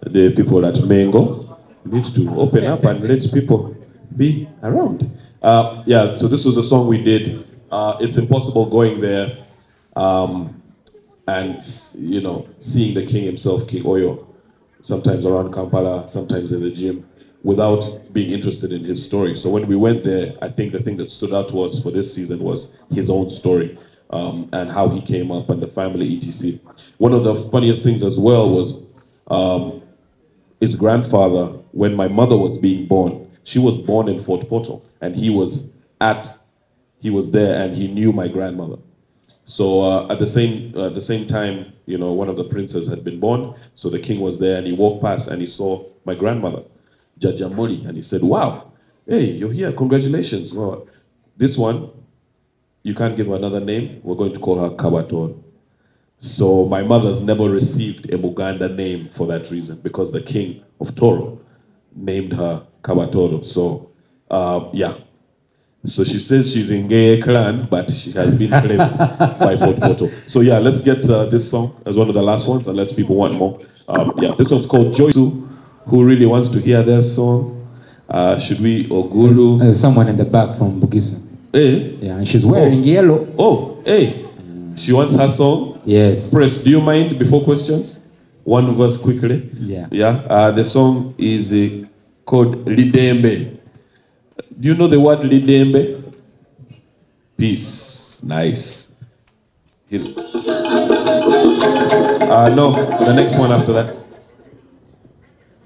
the people at Mengo. We need to open up and let people be around. Yeah, so this was a song we did. It's impossible going there and, you know, seeing the king himself, King Oyo, sometimes around Kampala, sometimes in the gym, without being interested in his story. So when we went there, I think the thing that stood out to us for this season was his own story and how he came up and the family, etc. One of the funniest things as well was his grandfather, when my mother was being born, she was born in Fort Portal, and he was there and he knew my grandmother. So at the same time, you know, one of the princes had been born. So the king was there and he walked past and he saw my grandmother, Jajamoli, and he said, "Wow, hey, you're here, congratulations." Well, this one, you can't give her another name. We're going to call her Kabaton. So my mother's never received a Muganda name for that reason, because the king of Toro named her Kabatoro. So yeah. So she says she's in Gay clan, but she has been claimed by Fort Portal. So yeah, let's get this song as one of the last ones, unless people want more. Yeah, this one's called Joysu. Who really wants to hear their song? Should we, Ogulu? There's someone in the back from Bugisa. Hey? Yeah, and she's wearing yellow. Oh, hey. She wants her song? Yes. Press, do you mind before questions? One verse quickly. Yeah. Yeah. The song is called Lidembe. Do you know the word Lidembe? Peace. Nice. No, the next one after that.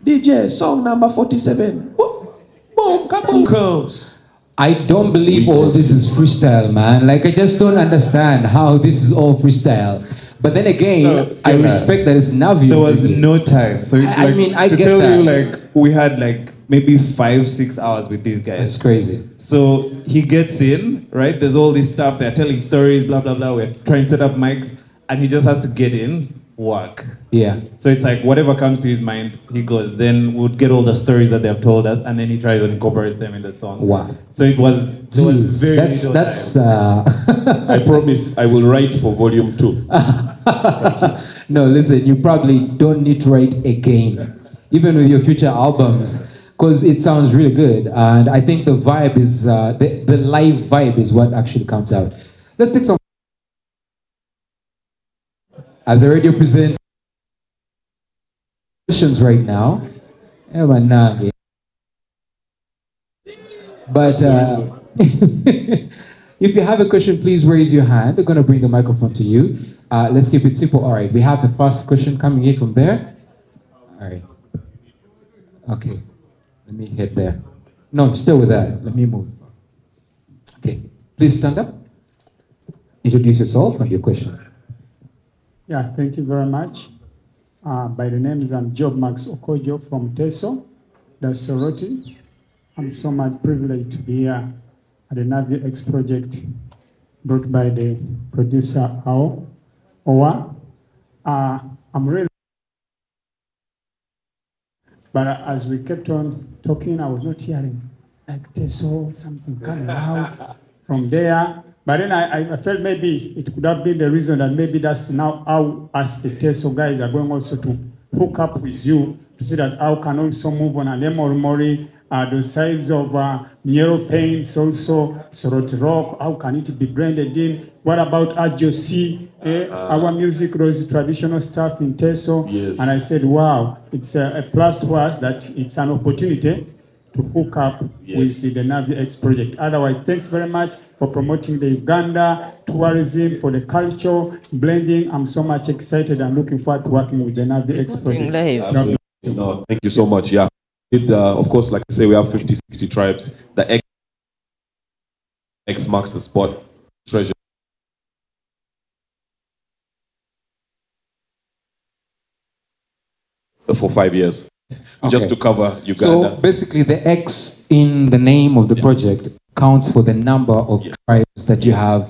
DJ, song number 47. Boom, kaboom comes. I don't believe all this is freestyle, man. Like, I just don't understand how this is all freestyle. But then again, I respect that it's Navio. There was no time. So I mean, I to get tell that. you, like, we had like maybe 5-6 hours with these guys. That's crazy. So he gets in, right? There's all this stuff. They're telling stories, blah, blah, blah. We're trying to set up mics. And he just has to get in, work. Yeah. So it's like whatever comes to his mind, he goes. Then we'd get all the stories that they've told us, and then he tries to incorporate them in the song. Wow. So it was very that's I promise I will write for volume 2. No, listen, you probably don't need to write again, even with your future albums, because it sounds really good. And I think the vibe is, the live vibe is what actually comes out. Let's take some. As a radio presenter, questions right now. But if you have a question, please raise your hand. We're going to bring the microphone to you. Let's keep it simple. All right, we have the first question coming in from there. All right. Okay, let me head there. No, still with that. Let me move. Okay, please stand up. Introduce yourself and your question. Yeah, thank you very much. By the name is Job Max Okojo from Teso, that's Soroti. I'm so much privileged to be here at the Navio X project brought by the producer Owa. I'm really, but as we kept on talking, I was not hearing like Teso, something coming out from there. But then I felt maybe it could have been the reason that maybe that's now how us the Teso guys are going also to hook up with you to see that how can also move on and Mori, the sides of Nero Paints, also Soroti Rock, how can it be blended in? What about Ajosi, our music, those traditional stuff in Teso? Yes. And I said, wow, it's a plus to us that it's an opportunity to hook up with the Navio X project. Otherwise, thanks very much for promoting the Uganda tourism, for the culture blending. I'm so much excited and looking forward to working with the Navio X project. No, thank you so much. Yeah, of course, like I say, we have 50, 60 tribes. The X marks the spot. Treasure. For 5 years. Just to cover Uganda. So basically the X in the name of the project counts for the number of tribes that you have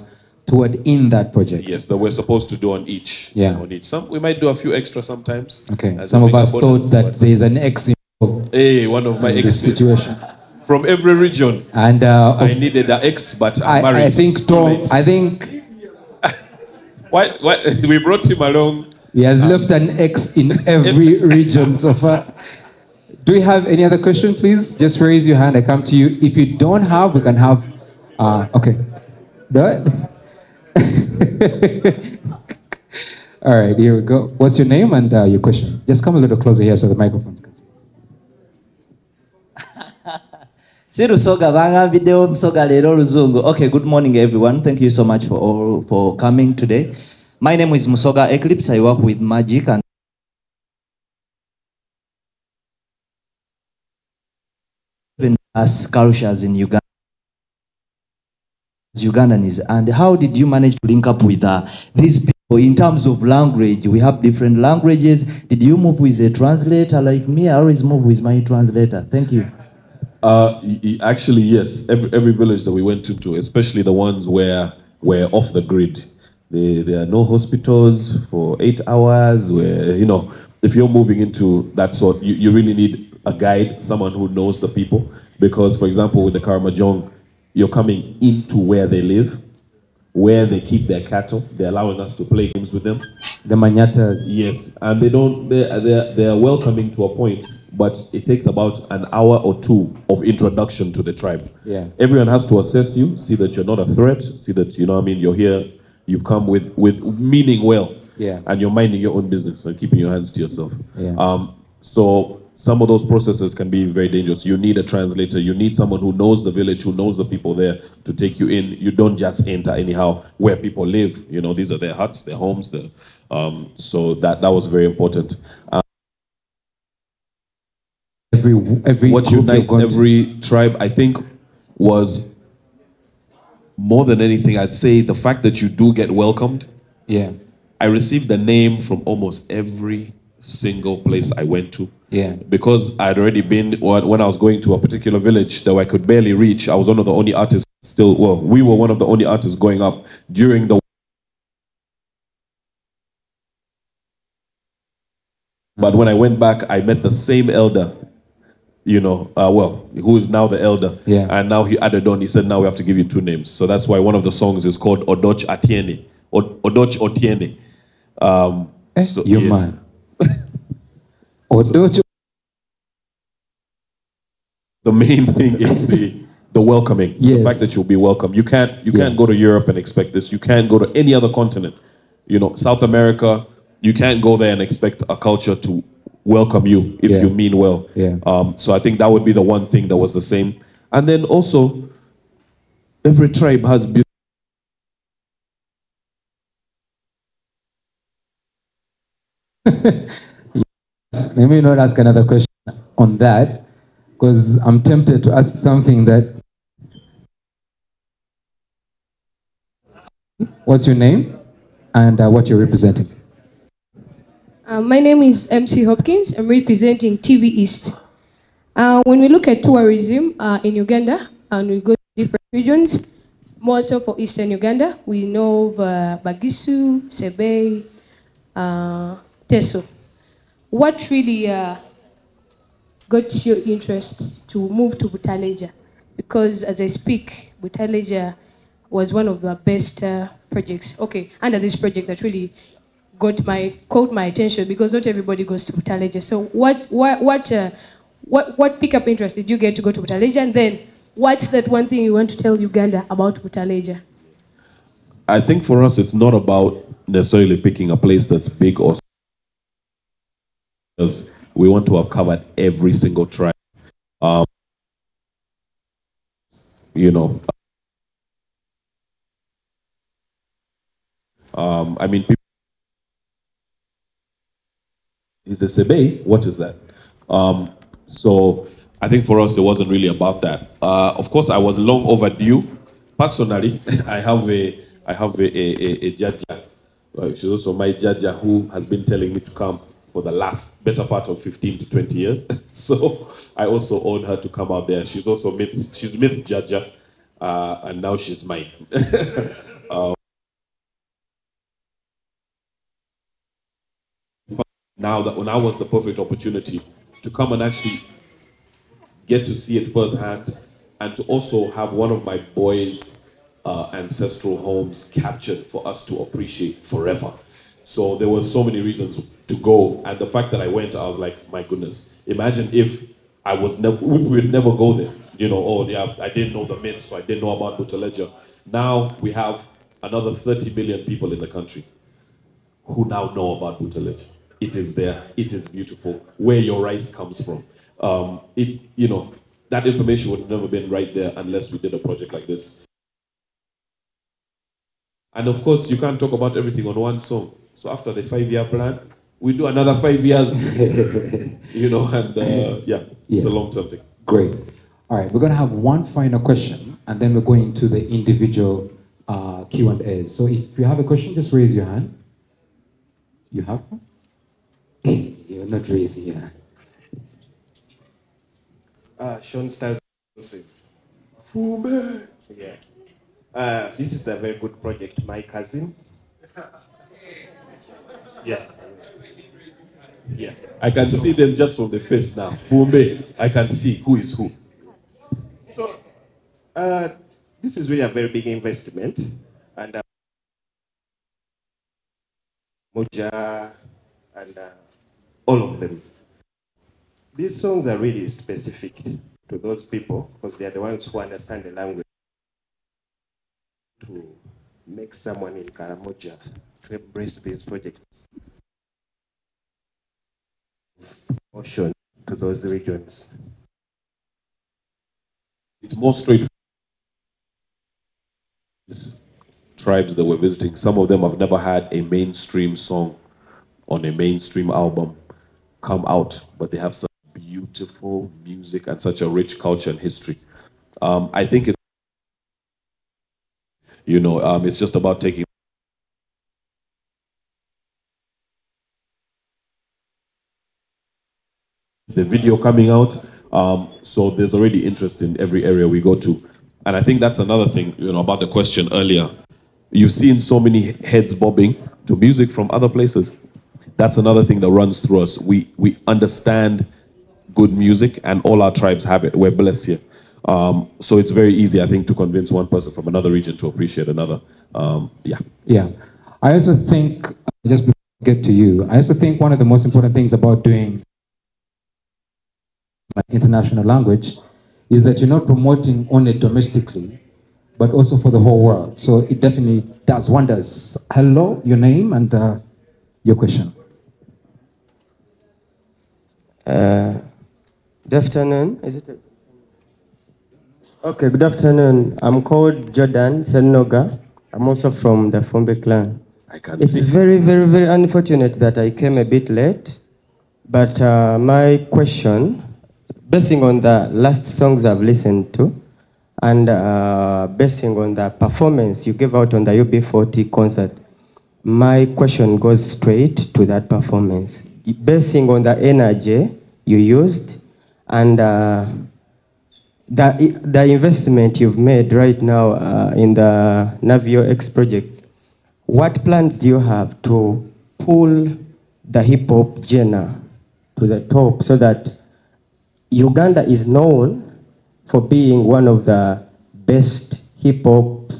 toward in that project. Yes, that we're supposed to do on each. Yeah. On each. We might do a few extra sometimes. Okay. as Some a of us bigger thought bonus, that but- there's an X involved Hey, one of my in this exes. situation. From every region. And I needed an ex, but I'm married. I think It's too Tom. late. I think Why? We brought him along. he has left an X in every region so far. Do we have any other question, please? Just raise your hand. I come to you. If you don't have, we can have. Okay. Do it. All right. Here we go. What's your name and your question? Just come a little closer here so the microphones can see. Sirusoga bangambiddewo musoga leero oluzungu. Okay, good morning everyone. Thank you so much for coming today. My name is Musoga Eclipse. I work with Magic and as cultures in Uganda. Ugandans. And how did you manage to link up with these people in terms of language? We have different languages. Did you move with a translator like me? I always move with my translator. Thank you. Actually, yes. Every village that we went to, especially the ones where we're off the grid, there are no hospitals for 8 hours. Where, you know, if you're moving into that sort, you really need a guide, someone who knows the people. Because, for example, with the Karamojong, you're coming into where they live, where they keep their cattle. They're allowing us to play games with them. The Manyatas. Yes, and they're welcoming to a point, but it takes about an hour or two of introduction to the tribe. Yeah. Everyone has to assess you, see that you're not a threat, see that, you know what I mean, you're here, you've come with meaning well. Yeah. And you're minding your own business and keeping your hands to yourself. Yeah. So some of those processes can be very dangerous. You need a translator. You need someone who knows the village, who knows the people there to take you in. You don't just enter anyhow where people live. You know, these are their huts, their homes. So that was very important. What unites every tribe, I think, was more than anything, I'd say the fact that you do get welcomed. Yeah. I received the name from almost every single place I went to. Yeah. Because I'd already been, when I was going to a particular village that I could barely reach, I was one of the only artists still, well, we were one of the only artists going up during the. But when I went back, I met the same elder, you know, who is now the elder. Yeah. And now he added on, he said, now we have to give you two names. So that's why one of the songs is called Odoch Atiene, Odoch Otiene. So, you yes. man. Odoch. The main thing is the welcoming. Yes. The fact that you'll be welcome. You can't go to Europe and expect this. You can't go to any other continent. You know, South America, you can't go there and expect a culture to welcome you if you mean well. Yeah. So I think that would be the one thing that was the same. And then also, every tribe has beauty. Let me not ask another question on that, because I'm tempted to ask something that. What's your name and what you're representing? My name is MC Hopkins. I'm representing TV East. When we look at tourism in Uganda and we go to different regions, more so for Eastern Uganda, we know of Bagisu, Sebei, Teso. What really got your interest to move to Butaleja? Because as I speak, Butaleja was one of the best projects. Okay, under this project that really caught my attention, because not everybody goes to Butaleja. So what pick up interest did you get to go to Butaleja? And then what's that one thing you want to tell Uganda about Butaleja? I think for us, it's not about necessarily picking a place that's big or small. Because we want to have covered every single tribe. You know, I mean, people. Is a Sebe? What is that? So I think for us, it wasn't really about that. Of course, I was long overdue. Personally, I have a jaja. She's also my jaja who has been telling me to come for the last better part of 15 to 20 years. So I also owed her to come out there. She's also Myth's jaja, and now she's mine. now was the perfect opportunity to come and actually get to see it firsthand, and to also have one of my boys' ancestral homes captured for us to appreciate forever. So there were so many reasons to go, and the fact that I went, I was like, my goodness, imagine if if we would never go there. You know, oh yeah, I didn't know the myth, so I didn't know about Butaleja. Now we have another 30 million people in the country who now know about Butaleja. It is there. It is beautiful. Where your rice comes from. That information would have never been right there unless we did a project like this. And of course, you can't talk about everything on one song. So after the 5-year plan, we do another 5 years. It's a long-term thing. Great. All right, we're going to have one final question, and then we're going to the individual Q&As. So if you have a question, just raise your hand. You have one? You're not raising your hand. Sean Stars. Fume. Yeah. This is a very good project. My cousin. Yeah. Yeah. I can see them just from the face now. Fume. I can see who is who. So, this is really a very big investment, and Moja and all of them. These songs are really specific to those people because they are the ones who understand the language. To make someone in Karamoja to embrace these projects. Motion to those regions. It's more straightforward. Tribes that we're visiting, some of them have never had a mainstream song on a mainstream album come out, but they have some beautiful music and such a rich culture and history. I think it's just about taking the video coming out. So there's already interest in every area we go to. And I think that's another thing, about the question earlier. You've seen so many heads bobbing to music from other places. That's another thing that runs through us. We understand good music, and all our tribes have it. We're blessed here. So it's very easy, I think, to convince one person from another region to appreciate another. Yeah. I also think, just before I get to you, I also think one of the most important things about doing international language is that you're not promoting only domestically, but also for the whole world. So it definitely does wonders. Hello, your name and your question. Good afternoon. Is it? Okay, good afternoon. I'm called Jordan Senoga. I'm also from the Fumbe clan. It's very, very, very unfortunate that I came a bit late. But my question, basing on the last songs I've listened to, and basing on the performance you gave out on the UB40 concert, my question goes straight to that performance. Basing on the energy you used and the investment you've made right now in the Navio X project, what plans do you have to pull the hip-hop genre to the top so that Uganda is known for being one of the best hip-hop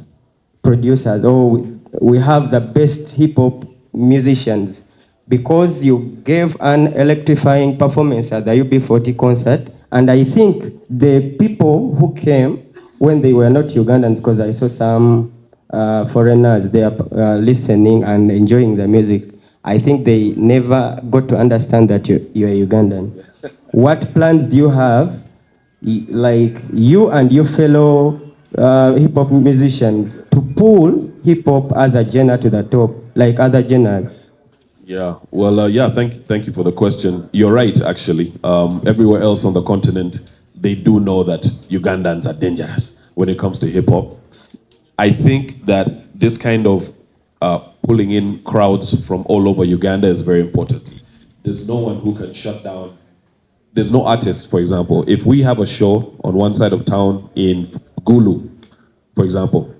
producers, or we have the best hip-hop musicians? Because you gave an electrifying performance at the UB40 concert, and I think the people who came when they were not Ugandans, because I saw some foreigners there listening and enjoying the music, I think they never got to understand that you're Ugandan. What plans do you have, like you and your fellow hip-hop musicians, to pull hip-hop as a genre to the top, like other genres? Yeah, well, thank you for the question. You're right, actually. Everywhere else on the continent, they do know that Ugandans are dangerous when it comes to hip-hop. I think that this kind of pulling in crowds from all over Uganda is very important. There's no one who can shut down. There's no artist, for example. If we have a show on one side of town in Gulu, for example,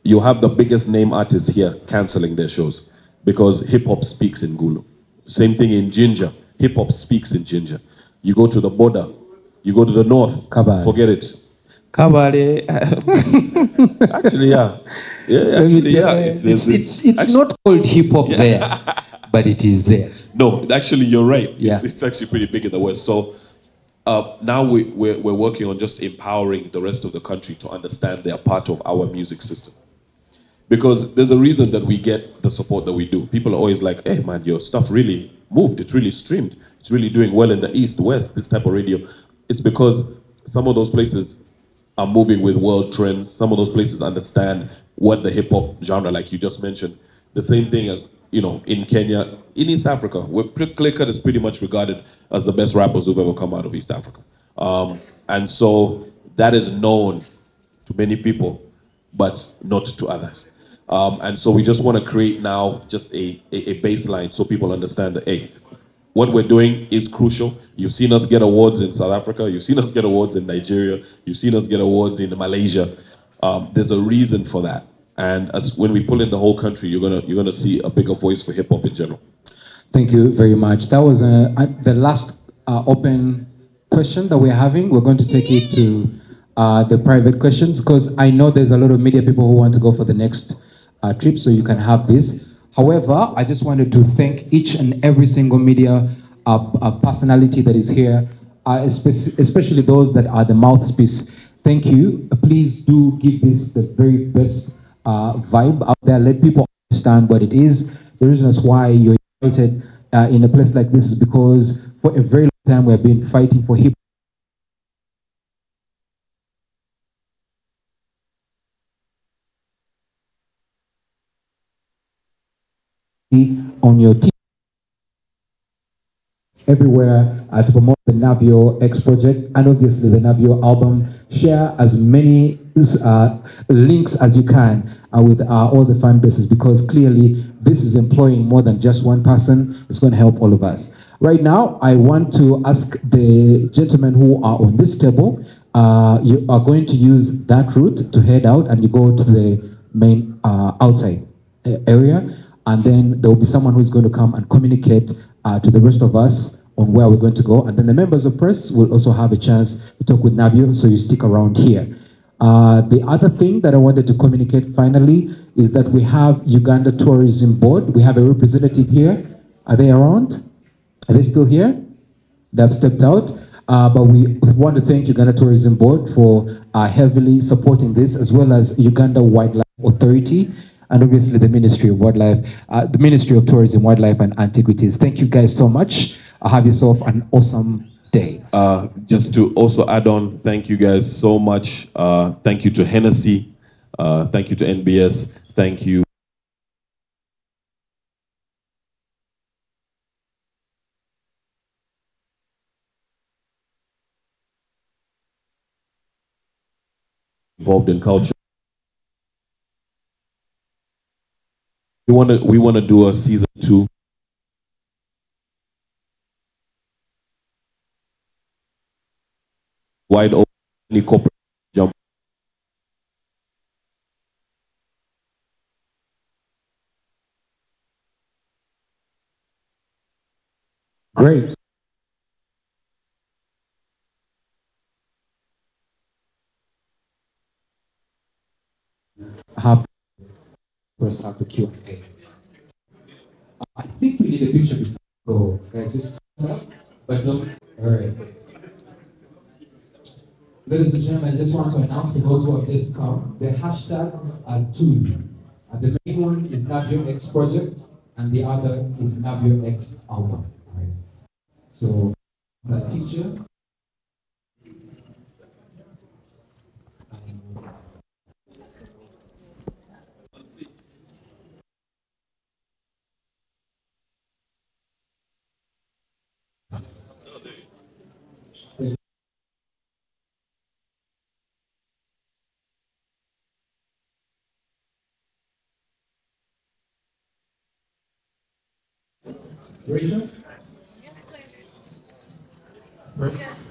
you have the biggest name artists here canceling their shows because hip-hop speaks in Gulu. Same thing in Ginger. Hip hop speaks in Ginger. You go to the border, you go to the north, forget it. Kabale. Actually, yeah. Yeah, actually, yeah. It's not called hip hop there, but it is there. No, actually, you're right. Yeah. It's actually pretty big in the West. So now we're working on just empowering the rest of the country to understand they are part of our music system. Because there's a reason that we get the support that we do. People are always like, hey man, your stuff really moved, it's really streamed, it's really doing well in the East, West, this type of radio. It's because some of those places are moving with world trends. Some of those places understand what the hip hop genre, like you just mentioned. The same thing as, in Kenya, in East Africa, where Clear-Cut is pretty much regarded as the best rappers who've ever come out of East Africa. And so that is known to many people, but not to others. And so we just want to create now just a baseline so people understand that, hey, what we're doing is crucial. You've seen us get awards in South Africa. You've seen us get awards in Nigeria. You've seen us get awards in Malaysia. There's a reason for that. And when we pull in the whole country, you're gonna see a bigger voice for hip hop in general. Thank you very much. That was the last open question that we're having. We're going to take it to the private questions because I know there's a lot of media people who want to go for the next trip, so you can have this. However, I just wanted to thank each and every single media personality that is here, especially those that are the mouthpiece. Thank you. Please do give this the very best vibe out there. Let people understand what it is. The reasons why you're invited in a place like this is because for a very long time we have been fighting for hip on your team everywhere to promote the Navio X project and obviously the Navio album. Share as many links as you can with all the fan bases because clearly this is employing more than just one person. It's going to help all of us. Right now, I want to ask the gentlemen who are on this table, you are going to use that route to head out and you go to the main outside area. And then there will be someone who's going to come and communicate to the rest of us on where we're going to go. And then the members of press will also have a chance to talk with Navio, so you stick around here. The other thing that I wanted to communicate finally is that we have Uganda Tourism Board. We have a representative here. Are they around? Are they still here? They've stepped out. But we want to thank Uganda Tourism Board for heavily supporting this, as well as Uganda Wildlife Authority, and obviously the Ministry of Wildlife, the Ministry of Tourism, Wildlife and Antiquities. Thank you guys so much. Have yourself an awesome day. Just to also add on, thank you guys so much. Thank you to Hennessy. Thank you to NBS. Thank you. Involved in culture. We want to do a season 2. Wide open, any corporate jump. Great. Press out the Q&A. I think we need a picture before we go. Guys, just but no. All right. Ladies and gentlemen, I just want to announce to those who have just come, the hashtags are 2. The main one is Navio X Project, and the other is Navio X Album. Right? So, that picture. Rachel? Yes, please.